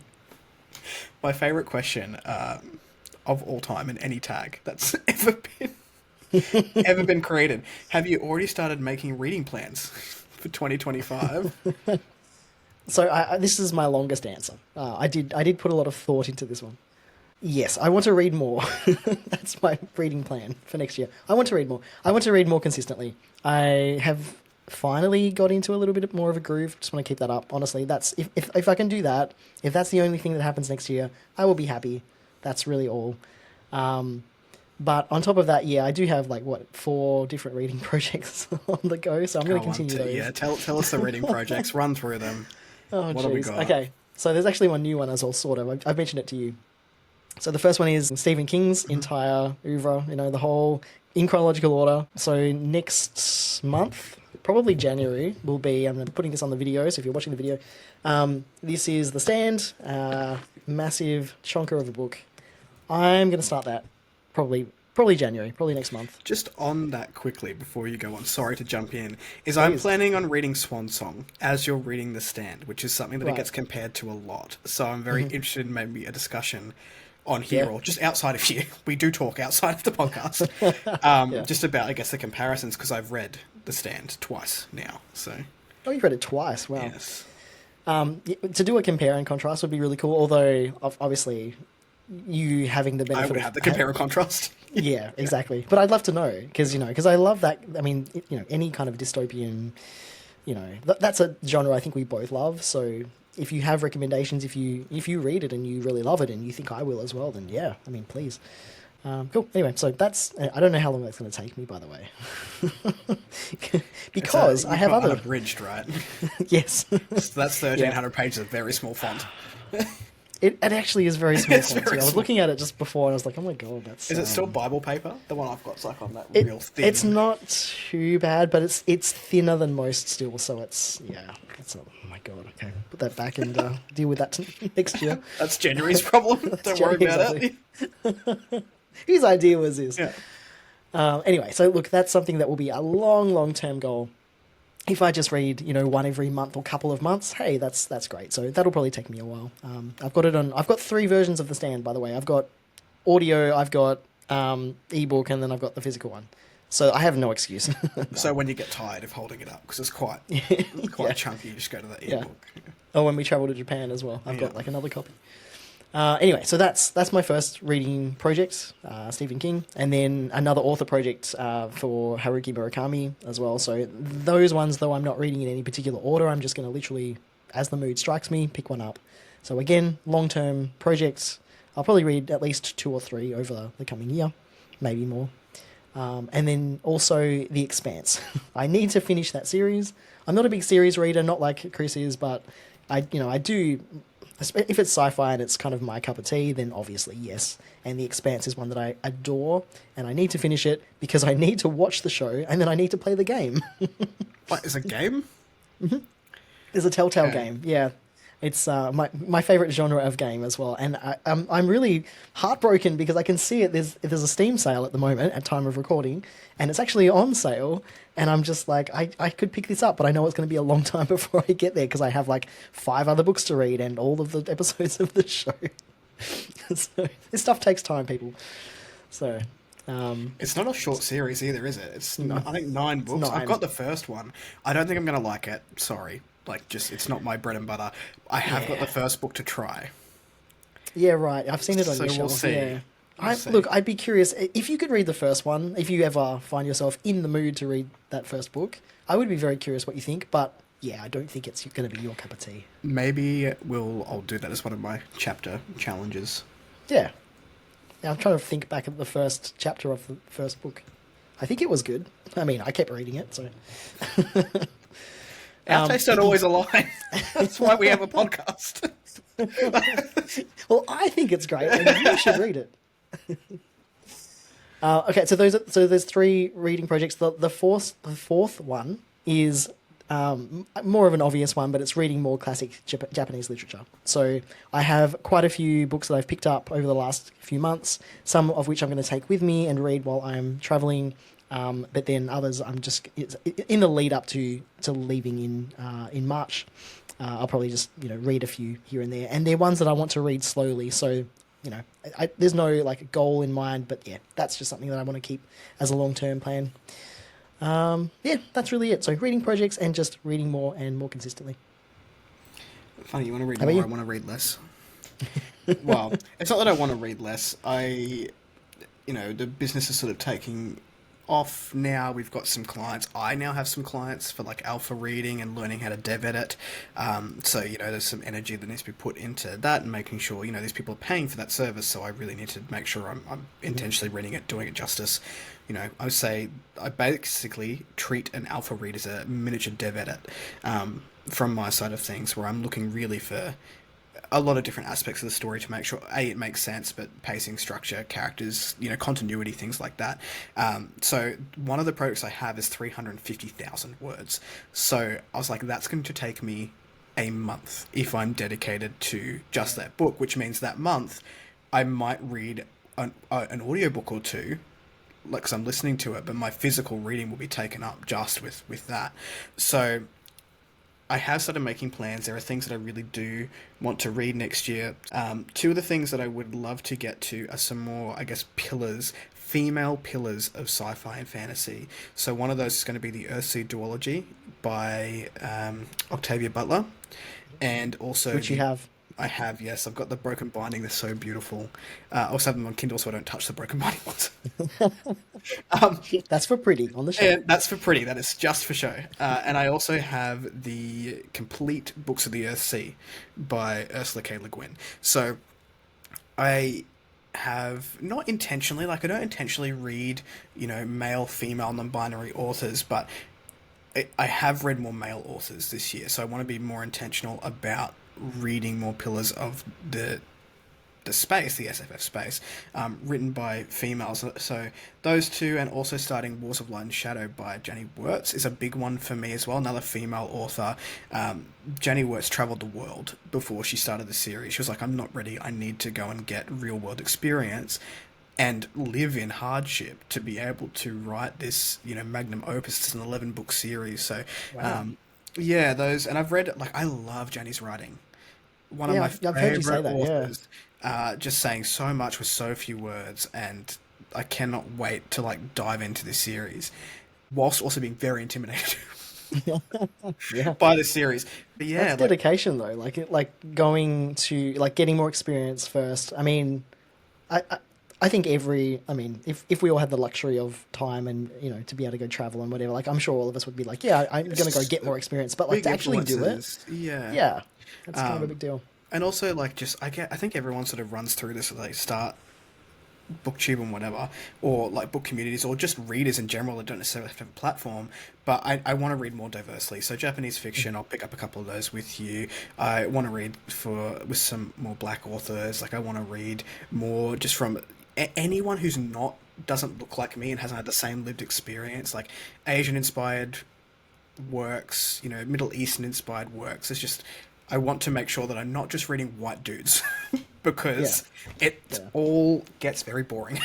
Speaker 2: My favourite question of all time in any tag that's ever been created. Have you already started making reading plans for 2025?
Speaker 1: So this is my longest answer. I did put a lot of thought into this one. Yes, I want to read more. That's my reading plan for next year. I want to read more. I want to read more consistently. I have finally got into a little bit more of a groove. Just want to keep that up. Honestly, that's if I can do that, if that's the only thing that happens next year, I will be happy. That's really all. But on top of that, yeah, I do have 4 different reading projects on the go, so I'm going to continue those.
Speaker 2: Yeah, tell us the reading projects. Run through them.
Speaker 1: Oh,
Speaker 2: what have we got?
Speaker 1: Okay, so there's actually one new one as well, sort of. I've mentioned it to you. So the first one is Stephen King's entire oeuvre, the whole in chronological order. So next month, probably January, will be, I'm putting this on the video, so if you're watching the video, this is The Stand, massive chonker of a book. I'm going to start that probably January, probably next month.
Speaker 2: Just on that quickly before you go on, sorry to jump in, I'm planning on reading Swan Song as you're reading The Stand, which is something that it gets compared to a lot. So I'm very interested in maybe a discussion on here or just outside of here. We do talk outside of the podcast. Just about, I guess, the comparisons, because I've read The Stand twice now. So.
Speaker 1: Oh, you've read it twice. Wow.
Speaker 2: Yes.
Speaker 1: To do a compare and contrast would be really cool, although obviously you having the benefit
Speaker 2: I would have the compare and contrast.
Speaker 1: Yeah, exactly. But I'd love to know, because I love that. I mean, any kind of dystopian, that's a genre I think we both love. So if you have recommendations, if you read it and you really love it and you think I will as well, then yeah, I mean, please. Cool. Anyway, so that's. I don't know how long that's going to take me, by the way, because I have other.
Speaker 2: Unabridged, right?
Speaker 1: Yes.
Speaker 2: So that's
Speaker 1: Yeah.
Speaker 2: 1,300 pages of very small font.
Speaker 1: It actually is very small
Speaker 2: It's
Speaker 1: font
Speaker 2: very
Speaker 1: too. I was
Speaker 2: small.
Speaker 1: looking at it just before, and I was like, "Oh my god, that's."
Speaker 2: Is it still Bible paper? The one I've got's like on that
Speaker 1: It,
Speaker 2: real thin.
Speaker 1: it's not too bad, but it's thinner than most still. So it's It's oh my god. Okay, put that back and deal with that next year.
Speaker 2: That's January's problem. Don't worry about
Speaker 1: Exactly.
Speaker 2: it.
Speaker 1: Whose idea was this?
Speaker 2: Yeah.
Speaker 1: Anyway, so look, that's something that will be a long term goal. If I just read, one every month or couple of months, hey, that's great. So that'll probably take me a while. I've got 3 versions of the stand, by the way. I've got audio, I've got ebook, and then I've got the physical one. So I have no excuse.
Speaker 2: So when you get tired of holding it up, because it's quite
Speaker 1: Yeah.
Speaker 2: chunky, you just go to the
Speaker 1: Yeah.
Speaker 2: ebook.
Speaker 1: Oh, when we travel to Japan as well, I've got
Speaker 2: Yeah.
Speaker 1: like another copy. Anyway, so that's my first reading project, Stephen King, and then another author project for Haruki Murakami as well. So those ones, though I'm not reading in any particular order, I'm just going to literally, as the mood strikes me, pick one up. So again, long-term projects. I'll probably read at least 2 or 3 over the coming year, maybe more. And then also The Expanse. I need to finish that series. I'm not a big series reader, not like Kris is, but I do. If it's sci-fi and it's kind of my cup of tea, then obviously yes. And The Expanse is one that I adore, and I need to finish it because I need to watch the show and then I need to play the game.
Speaker 2: What, is a game?
Speaker 1: There's a Telltale
Speaker 2: Okay.
Speaker 1: game, yeah. It's my favorite genre of game as well, and I'm really heartbroken because I can see it. There's a Steam sale at the moment at time of recording, and it's actually on sale. And I'm just like, I could pick this up, but I know it's going to be a long time before I get there because I have like 5 other books to read and all of the episodes of the show. So this stuff takes time, people. So
Speaker 2: It's not a short series either, is it? I think 9 books.
Speaker 1: 9.
Speaker 2: I've got the first one. I don't think I'm going to like it. Sorry. It's not my bread and butter. I have got the first book to try.
Speaker 1: yeah, right. I've seen it on
Speaker 2: So
Speaker 1: your
Speaker 2: we'll
Speaker 1: shelf.
Speaker 2: see.
Speaker 1: Yeah.
Speaker 2: We'll see.
Speaker 1: Look, I'd be curious if you could read the first one. If you ever find yourself in the mood to read that first book, I would be very curious what you think. But yeah, I don't think it's going to be your cup of tea.
Speaker 2: Maybe I'll do that as one of my chapter challenges.
Speaker 1: Yeah. Now, I'm trying to think back at the first chapter of the first book. I think it was good. I mean, I kept reading it, so.
Speaker 2: Our tastes don't always align. That's why we have a podcast.
Speaker 1: Well, I think it's great, and you should read it. Okay, so there's 3 reading projects. The fourth one is more of an obvious one, but it's reading more classic Japanese literature. So I have quite a few books that I've picked up over the last few months, some of which I'm going to take with me and read while I'm traveling. But then others, it's in the lead up to leaving in March. I'll probably just read a few here and there, and they're ones that I want to read slowly. So there's no like goal in mind, but yeah, that's just something that I want to keep as a long-term plan. Yeah, that's really it. So reading projects and just reading more and more consistently.
Speaker 2: Funny, you want to read
Speaker 1: How about
Speaker 2: more,
Speaker 1: you?
Speaker 2: I want to read less. Well, it's not that I want to read less. The business is sort of taking off now. We've got some clients. I now have some clients for like alpha reading and learning how to dev edit. So, there's some energy that needs to be put into that and making sure, these people are paying for that service. So I really need to make sure I'm intentionally reading it, doing it justice. I would say I basically treat an alpha read as a miniature dev edit from my side of things, where I'm looking really for a lot of different aspects of the story to make sure it makes sense, but pacing, structure, characters, continuity, things like that. So one of the projects I have is 350,000 words. So I was like, that's going to take me a month if I'm dedicated to just that book, which means that month I might read an audiobook or 2, like, because I'm listening to it, but my physical reading will be taken up just with that. So I have started making plans. There are things that I really do want to read next year. 2 of the things that I would love to get to are some more, I guess, female pillars of sci-fi and fantasy. So one of those is going to be the Earthsea duology by Octavia Butler, and also
Speaker 1: Which you have.
Speaker 2: I have, yes. I've got the broken binding. They're so beautiful. I also have them on Kindle, so I don't touch the broken binding ones.
Speaker 1: That's for pretty on the show.
Speaker 2: Yeah, that's for pretty. That is just for show. And I also have the complete Books of the Earthsea by Ursula K. Le Guin. So I have not intentionally, like I don't intentionally read, male, female, non-binary authors, but I have read more male authors this year, so I want to be more intentional about reading more pillars of the space, the SFF space, written by females. So those two, and also starting Wars of Light and Shadow by Jenny Wirtz is a big one for me as well. Another female author. Jenny Wirtz traveled the world before she started the series. She was like, I'm not ready. I need to go and get real world experience and live in hardship to be able to write this, magnum opus. It's an 11-book series. So,
Speaker 1: Wow.
Speaker 2: yeah, those, and I've read, like, I love Jenny's writing. One of
Speaker 1: Yeah,
Speaker 2: my
Speaker 1: I've heard you say
Speaker 2: favorite
Speaker 1: that. Yeah.
Speaker 2: authors, just saying so much with so few words, and I cannot wait to like dive into this series, whilst also being very intimidated
Speaker 1: Yeah.
Speaker 2: by the series. But
Speaker 1: That's
Speaker 2: yeah, like
Speaker 1: dedication though. Like going to like getting more experience first. I mean, I I think if we all had the luxury of time and to be able to go travel and whatever, like I'm sure all of us would be like, yeah, I'm gonna go
Speaker 2: it's
Speaker 1: get more experience. But like
Speaker 2: big
Speaker 1: to actually do it,
Speaker 2: influences. Yeah.
Speaker 1: yeah, that's kind of a
Speaker 2: Um,
Speaker 1: big deal.
Speaker 2: and also like just I think everyone sort of runs through this. They start booktube and whatever, or like book communities, or just readers in general that don't necessarily have a platform. But I want to read more diversely. So Japanese fiction, I'll pick up a couple of those with you. I want to read with some more black authors. Like I want to read more just from anyone who's not doesn't look like me and hasn't had the same lived experience. Like Asian inspired works, Middle Eastern inspired works. It's just I want to make sure that I'm not just reading white dudes
Speaker 1: Yeah,
Speaker 2: because it
Speaker 1: yeah,
Speaker 2: all gets very boring.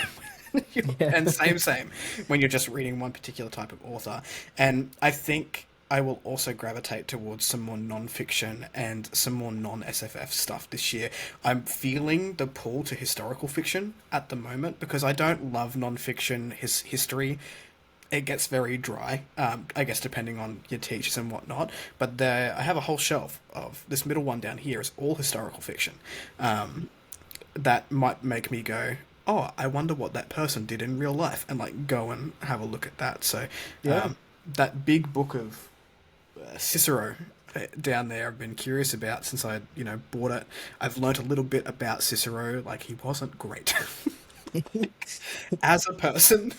Speaker 1: yeah.
Speaker 2: And same when you're just reading one particular type of author. And I think I will also gravitate towards some more non-fiction and some more non-SFF stuff this year. I'm feeling the pull to historical fiction at the moment because I don't love non-fiction history. It gets very dry, I guess, depending on your teachers and whatnot. But I have a whole shelf of this middle one down here is all historical fiction. That might make me go, oh, I wonder what that person did in real life, and like go and have a look at that. So,
Speaker 1: Yeah.
Speaker 2: that big book of Cicero down there, I've been curious about since I, bought it. I've learnt a little bit about Cicero. Like he wasn't great as a person.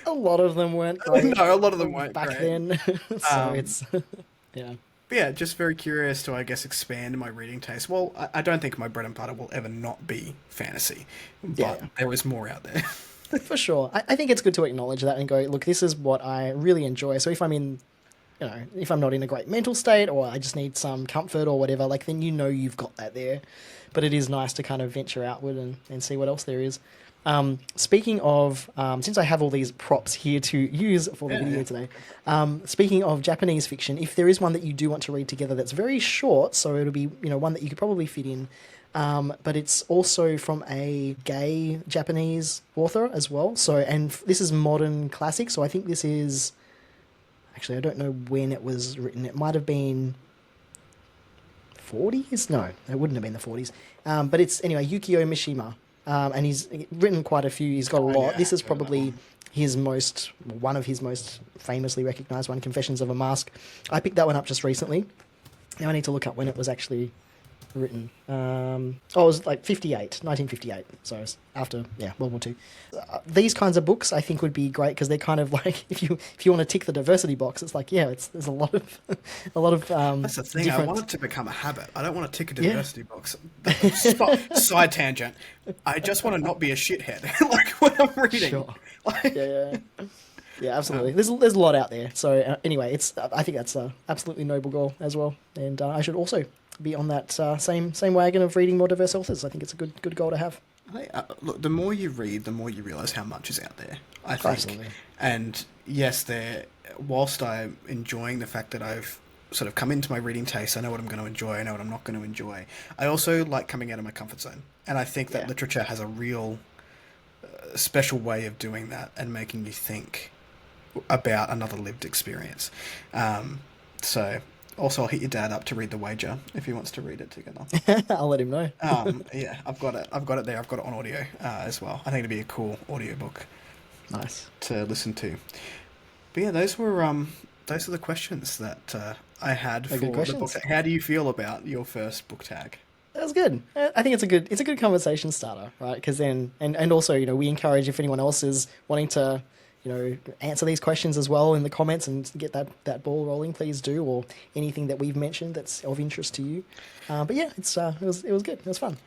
Speaker 1: A lot of them weren't great
Speaker 2: No, a lot of them weren't
Speaker 1: back
Speaker 2: great.
Speaker 1: then, so
Speaker 2: Um,
Speaker 1: it's yeah,
Speaker 2: but yeah, just very curious to, I guess, expand my reading taste. Well, I don't think my bread and butter will ever not be fantasy,
Speaker 1: yeah,
Speaker 2: but
Speaker 1: yeah.
Speaker 2: there is more out there.
Speaker 1: For sure. I think it's good to acknowledge that and go, look, this is what I really enjoy. So if I'm not in a great mental state or I just need some comfort or whatever, like then you've got that there. But it is nice to kind of venture outward and see what else there is. Speaking of, since I have all these props here to use for the
Speaker 2: Yeah,
Speaker 1: video
Speaker 2: yeah.
Speaker 1: today, speaking of Japanese fiction, if there is one that you do want to read together that's very short, so it'll be one that you could probably fit in, but it's also from a gay Japanese author as well. So, and this is modern classic. So I think this is actually I don't know when it was written. It might have been 40s. No, it wouldn't have been the 40s. But it's anyway Yukio Mishima, and he's written quite a few. He's got a
Speaker 2: Oh
Speaker 1: lot.
Speaker 2: yeah,
Speaker 1: This is
Speaker 2: heard of that
Speaker 1: probably
Speaker 2: one.
Speaker 1: one of his most famously recognized one, Confessions of a Mask. I picked that one up just recently. Now I need to look up when it was actually written. It was like 1958. So it's after World War Two. These kinds of books I think would be great because they're kind of like if you want to tick the diversity box, it's like there's a lot of
Speaker 2: That's the thing. I want
Speaker 1: different
Speaker 2: it to become a habit. I don't want to tick a
Speaker 1: yeah.
Speaker 2: diversity box. Side tangent. I just want to not be a shithead, like when I'm reading.
Speaker 1: Sure.
Speaker 2: Like,
Speaker 1: Yeah, absolutely. There's a lot out there. So anyway, I think that's a absolutely noble goal as well, and I should also be on that same wagon of reading more diverse authors. I think it's a good goal to have.
Speaker 2: look, the more you read, the more you realize how much is out there. I think,
Speaker 1: Absolutely.
Speaker 2: and yes, whilst I'm enjoying the fact that I've sort of come into my reading taste, I know what I'm going to enjoy, I know what I'm not going to enjoy. I also like coming out of my comfort zone, and I think that
Speaker 1: Yeah.
Speaker 2: literature has a real special way of doing that and making you think about another lived experience. So also I'll hit your dad up to read The Wager if he wants to read it together.
Speaker 1: I'll let him know.
Speaker 2: Yeah, I've got it there. I've got it on audio as well. I think it'd be a cool audiobook
Speaker 1: Nice.
Speaker 2: to listen to. But yeah, those are the questions that I had
Speaker 1: They're
Speaker 2: for
Speaker 1: good
Speaker 2: the book
Speaker 1: questions.
Speaker 2: tag. How do you feel about your first book tag?
Speaker 1: That was good. I think it's a good conversation starter, right? Because then, and also, we encourage if anyone else is wanting to, answer these questions as well in the comments and get that ball rolling, please do, or anything that we've mentioned that's of interest to you. But yeah, it was good. It was fun.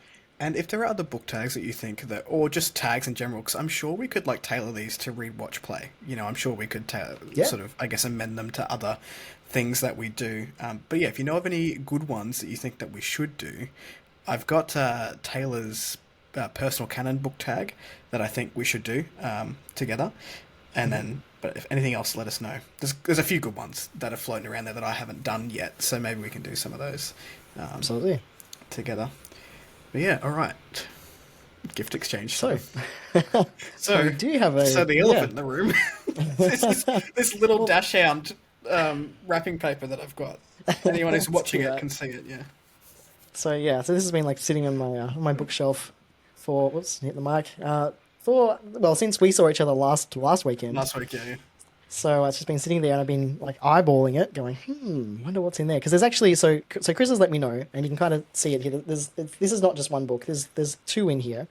Speaker 2: And if there are other book tags that you think that, or just tags in general, because I'm sure we could like tailor these to read, watch, play. I'm sure we could
Speaker 1: Yeah.
Speaker 2: sort of, I guess, amend them to other things that we do. But yeah, if you know of any good ones that you think that we should do, I've got Taylor's personal canon book tag that I think we should do together. And then, but if anything else, let us know. There's a few good ones that are floating around there that I haven't done yet, so maybe we can do some of those
Speaker 1: Absolutely.
Speaker 2: together. But yeah, all right. Gift exchange.
Speaker 1: So,
Speaker 2: So
Speaker 1: we do have
Speaker 2: the elephant in the room. this little dash hound wrapping paper that I've got. Anyone who's watching it can see it. Yeah.
Speaker 1: So this has been like sitting on my bookshelf for hit the mic since we saw each other last weekend.
Speaker 2: Last week, yeah.
Speaker 1: So it's just been sitting there, and I've been like eyeballing it, going, wonder what's in there. Because there's actually so Kris has let me know, and you can kind of see it here. This is not just one book. There's two in here,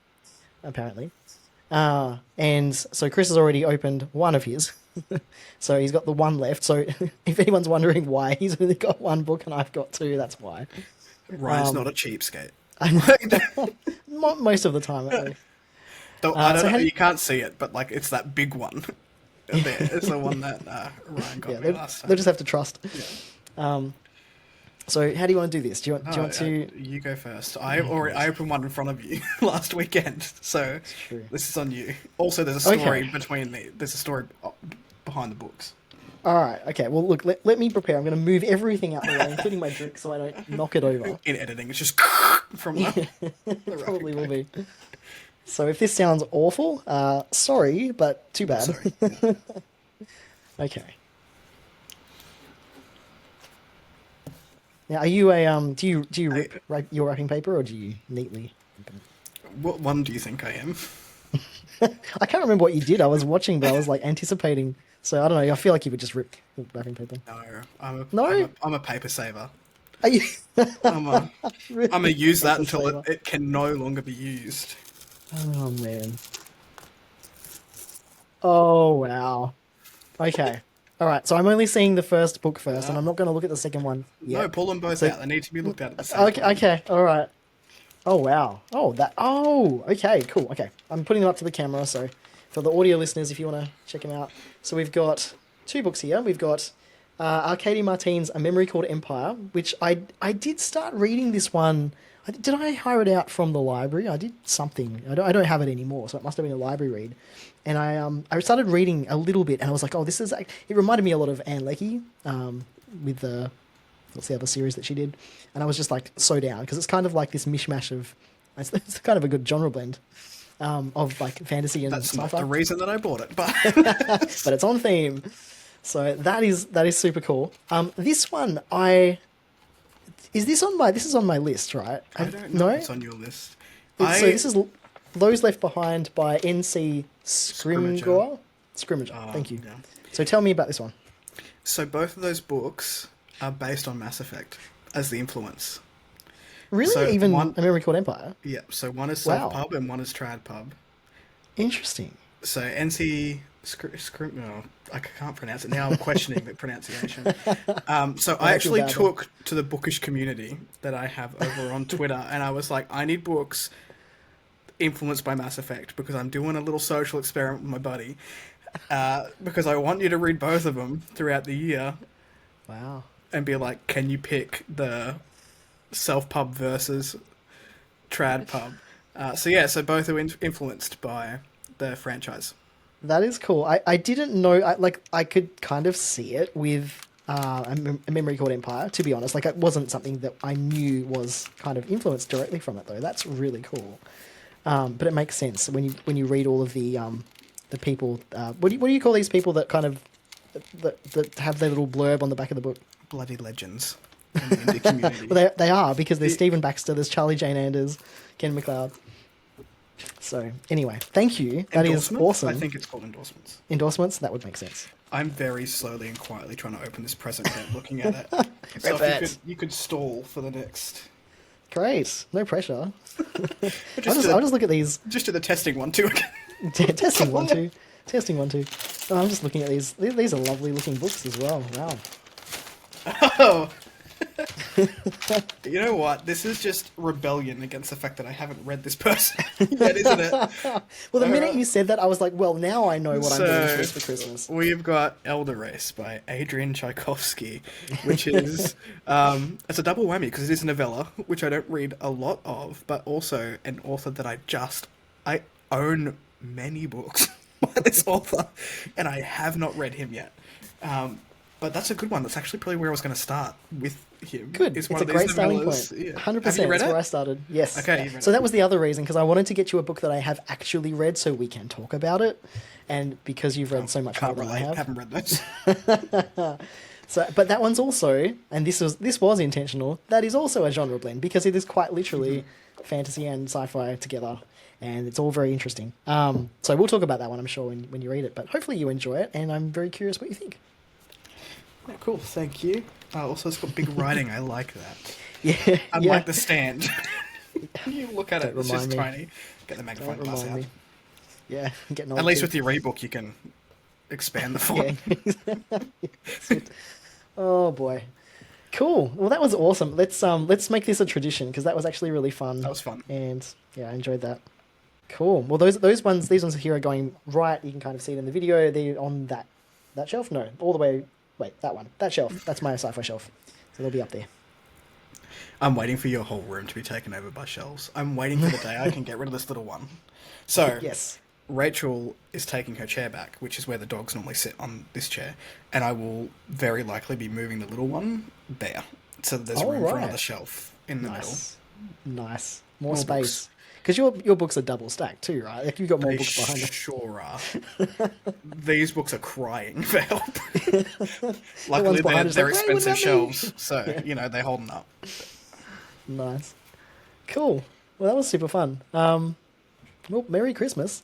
Speaker 1: apparently. And so Kris has already opened one of his, so he's got the one left. So if anyone's wondering why he's only got one book and I've got two, that's why.
Speaker 2: Ryan's not a cheapskate.
Speaker 1: Most of the time, at least.
Speaker 2: I don't know. You can't see it, but like it's that big one. There. It's the one that Ryan got me last time.
Speaker 1: They'll just have to trust.
Speaker 2: Yeah.
Speaker 1: So how do you want to do this? Do you want to?
Speaker 2: You go first. I opened one in front of you last weekend, so this is on you. Also, there's a story there's a story behind the books.
Speaker 1: All right. Okay. Well, look. Let me prepare. I'm going to move everything out of the way, including my drink, so I don't knock it over.
Speaker 2: In editing, it's just from the
Speaker 1: probably will be. So if this sounds awful, sorry, but too bad.
Speaker 2: Sorry. Yeah.
Speaker 1: Okay. Now, are you a do you rip your wrapping paper, or do you neatly open it?
Speaker 2: What one do you think I am?
Speaker 1: I can't remember what you did. I was watching, but I was like anticipating. So I don't know. I feel like you would just rip the wrapping paper.
Speaker 2: No, I'm a paper saver.
Speaker 1: Are you?
Speaker 2: I'm gonna use that until it can no longer be used.
Speaker 1: Oh man. Oh wow. Okay. All right. So I'm only seeing the first book first, and I'm not going to look at the second one yet.
Speaker 2: No, pull them both out. They need to be looked at the same time.
Speaker 1: Okay. All right. Oh wow. Oh. Okay. Cool. Okay. I'm putting them up to the camera. So for the audio listeners, if you want to check them out, so we've got two books here. We've got Arcady Martine's A Memory Called Empire, which I did start reading this one. Did I hire it out from the library? I did something. I don't have it anymore, so it must have been a library read. And I started reading a little bit, and I was like, oh, this is... It reminded me a lot of Anne Leckie with what's the other series that she did? And I was just like so down, because it's kind of like this mishmash of... It's kind of a good genre blend of like fantasy and sci-fi.
Speaker 2: That's not the reason that I bought it, but...
Speaker 1: but it's on theme. So that is super cool. This one, this is on my list, right?
Speaker 2: I don't know if it's on your list.
Speaker 1: So this is Those Left Behind by N.C. Scrimgeour. Thank you. Yeah. So tell me about this one.
Speaker 2: So both of those books are based on Mass Effect as the influence.
Speaker 1: Really?
Speaker 2: So
Speaker 1: Even A Memory Called Empire?
Speaker 2: Yeah. So one is Self Pub and one is Trad Pub.
Speaker 1: Interesting.
Speaker 2: So N.C. I can't pronounce it now. I'm questioning the pronunciation. So I actually took to the bookish community that I have over on Twitter, and I was like, I need books influenced by Mass Effect, because I'm doing a little social experiment with my buddy, because I want you to read both of them throughout the year.
Speaker 1: Wow.
Speaker 2: And be like, can you pick the Self Pub versus Trad Pub? So both are influenced by the franchise.
Speaker 1: That is cool. I didn't know. I could kind of see it with A Memory Called Empire. To be honest, like it wasn't something that I knew was kind of influenced directly from it, though. That's really cool. But it makes sense when you read all of the people. What do you call these people that kind of that have their little blurb on the back of the book?
Speaker 2: Bloody legends in the indie community.
Speaker 1: Well, they are, because there's Stephen Baxter, there's Charlie Jane Anders, Ken MacLeod. So anyway, thank you. That is awesome.
Speaker 2: I think it's called endorsements.
Speaker 1: Endorsements? That would make sense.
Speaker 2: I'm very slowly and quietly trying to open this present, looking at it. So if you could stall for the next
Speaker 1: Great. No pressure.
Speaker 2: Just
Speaker 1: I'll just look at these.
Speaker 2: Just do the testing one too.
Speaker 1: Testing one, two. Testing one, two. Oh, I'm just looking at these. These are lovely looking books as well. Wow.
Speaker 2: Oh. You know what? This is just rebellion against the fact that I haven't read this person yet, isn't it?
Speaker 1: Well, the minute you said that, I was like, well, now I know what I'm doing for Christmas.
Speaker 2: We've got Elder Race by Adrian Tchaikovsky, which is it's a double whammy because it is a novella, which I don't read a lot of, but also an author that I own many books by this author, and I have not read him yet. But that's a good one. That's actually probably where I was going to start with him.
Speaker 1: Good. It's a great starting point.
Speaker 2: Yeah.
Speaker 1: 100%.
Speaker 2: Have you read
Speaker 1: That's
Speaker 2: it?
Speaker 1: where I started. Yes.
Speaker 2: Okay. You read
Speaker 1: So
Speaker 2: it.
Speaker 1: that was the other reason, because I wanted to get you a book that I have actually read so we can talk about it. And because you've read so much more
Speaker 2: Can't
Speaker 1: than I
Speaker 2: relate.
Speaker 1: have.
Speaker 2: Haven't read those.
Speaker 1: So, but that one's also, and this was intentional, that is also a genre blend, because it is quite literally fantasy and sci-fi together. And it's all very interesting. So we'll talk about that one, I'm sure, when you read it. But hopefully you enjoy it, and I'm very curious what you think.
Speaker 2: Yeah, cool, thank you. Also, it's got big writing. I like that.
Speaker 1: Yeah.
Speaker 2: Unlike The Stand. You look at it,
Speaker 1: Don't
Speaker 2: it's just
Speaker 1: remind me.
Speaker 2: tiny. Get the magnifying
Speaker 1: Don't
Speaker 2: glass
Speaker 1: remind
Speaker 2: out.
Speaker 1: me. Yeah, I'm getting old.
Speaker 2: At least
Speaker 1: too.
Speaker 2: with your ebook, you can expand the font.
Speaker 1: Yeah. Oh boy. Cool. Well, that was awesome. Let's make this a tradition, because that was actually really fun.
Speaker 2: That was fun.
Speaker 1: And yeah, I enjoyed that. Cool. Well, these ones here are going right. You can kind of see it in the video. They're on that shelf. No, all the way. Wait, that one. That shelf. That's my sci-fi shelf. So they'll be up there.
Speaker 2: I'm waiting for your whole room to be taken over by shelves. I'm waiting for the day I can get rid of this little one. So,
Speaker 1: Yes.
Speaker 2: Rachel is taking her chair back, which is where the dogs normally sit on this chair, and I will very likely be moving the little one there, so that there's room for
Speaker 1: right.
Speaker 2: another shelf in the
Speaker 1: Nice. Nice. More
Speaker 2: More
Speaker 1: space. Because your books are double stacked too, right? Like you've got more
Speaker 2: middle.
Speaker 1: books behind
Speaker 2: They
Speaker 1: them.
Speaker 2: sure are. These books are crying for help. Luckily,
Speaker 1: ones behind
Speaker 2: they're
Speaker 1: us like, "Why would
Speaker 2: expensive
Speaker 1: that be?"
Speaker 2: shelves, so, they're holding up.
Speaker 1: Nice. Cool. Well, that was super fun. Well, Merry Christmas.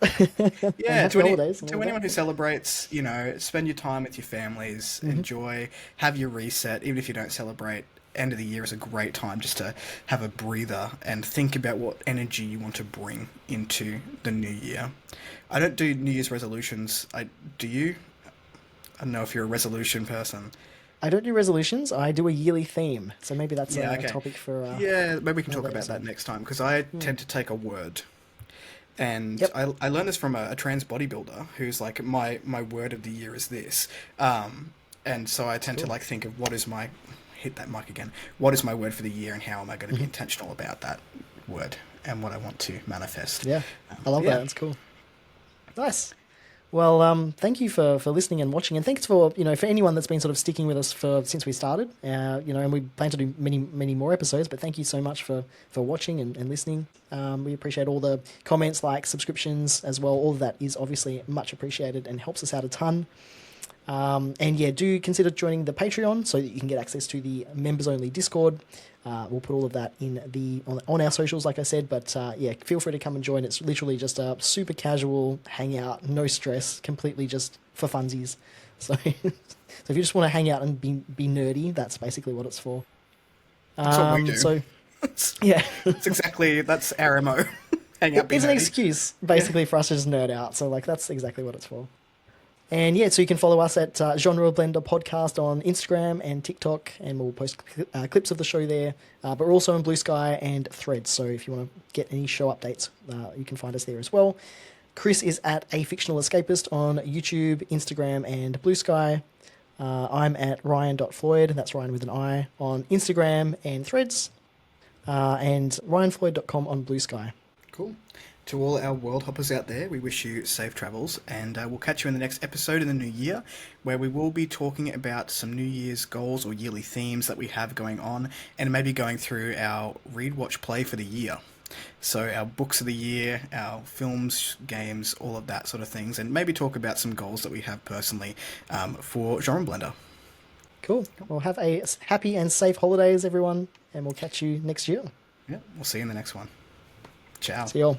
Speaker 2: Yeah,
Speaker 1: happy holidays and
Speaker 2: to
Speaker 1: all
Speaker 2: anyone
Speaker 1: that.
Speaker 2: who celebrates, spend your time with your families, enjoy, have your reset, even if you don't celebrate. End of the year is a great time just to have a breather and think about what energy you want to bring into the new year. I don't do New Year's resolutions. Do you? I don't know if you're a resolution person.
Speaker 1: I don't do resolutions. I do a yearly theme. So maybe that's
Speaker 2: Yeah,
Speaker 1: a
Speaker 2: okay.
Speaker 1: topic for...
Speaker 2: Yeah, maybe we can talk
Speaker 1: another
Speaker 2: about that
Speaker 1: episode.
Speaker 2: next time, because I tend to take a word. And
Speaker 1: Yep.
Speaker 2: I learned this from a trans bodybuilder who's like, my word of the year is this. And so I tend to like think of what is my... Hit that mic again. What is my word for the year, and how am I going to be intentional about that word and what I want to manifest?
Speaker 1: Yeah, I love that. That's cool. Nice. Well, thank you for listening and watching, and thanks for for anyone that's been sort of sticking with us since we started. And we plan to do many more episodes. But thank you so much for watching and listening. We appreciate all the comments, likes, subscriptions as well. All of that is obviously much appreciated and helps us out a ton. And yeah, do consider joining the Patreon so that you can get access to the members only Discord. We'll put all of that in on our socials, like I said. But yeah, feel free to come and join. It's literally just a super casual hangout, no stress, completely just for funsies. So, so if you just want to hang out and be nerdy, that's basically what it's for.
Speaker 2: That's what we do.
Speaker 1: So yeah,
Speaker 2: That's our MO. Hang out, be
Speaker 1: it's an
Speaker 2: nerdy.
Speaker 1: excuse basically for us to just nerd out. So like that's exactly what it's for. And yeah, so you can follow us at Genre Blender Podcast on Instagram and TikTok, and we'll post clips of the show there. But we're also on Blue Sky and Threads, so if you want to get any show updates, you can find us there as well. Kris is at A Fictional Escapist on YouTube, Instagram, and Blue Sky. I'm at Ryan.Floyd, that's Ryan with an I, on Instagram and Threads, and ryanfloyd.com on Blue Sky.
Speaker 2: Cool. To all our world hoppers out there, we wish you safe travels, and we'll catch you in the next episode in the new year, where we will be talking about some New Year's goals or yearly themes that we have going on, and maybe going through our read, watch, play for the year. So our books of the year, our films, games, all of that sort of things, and maybe talk about some goals that we have personally for Genre Blender.
Speaker 1: Cool. Well, have a happy and safe holidays, everyone, and we'll catch you next year.
Speaker 2: Yeah, we'll see you in the next one. Ciao.
Speaker 1: See you all.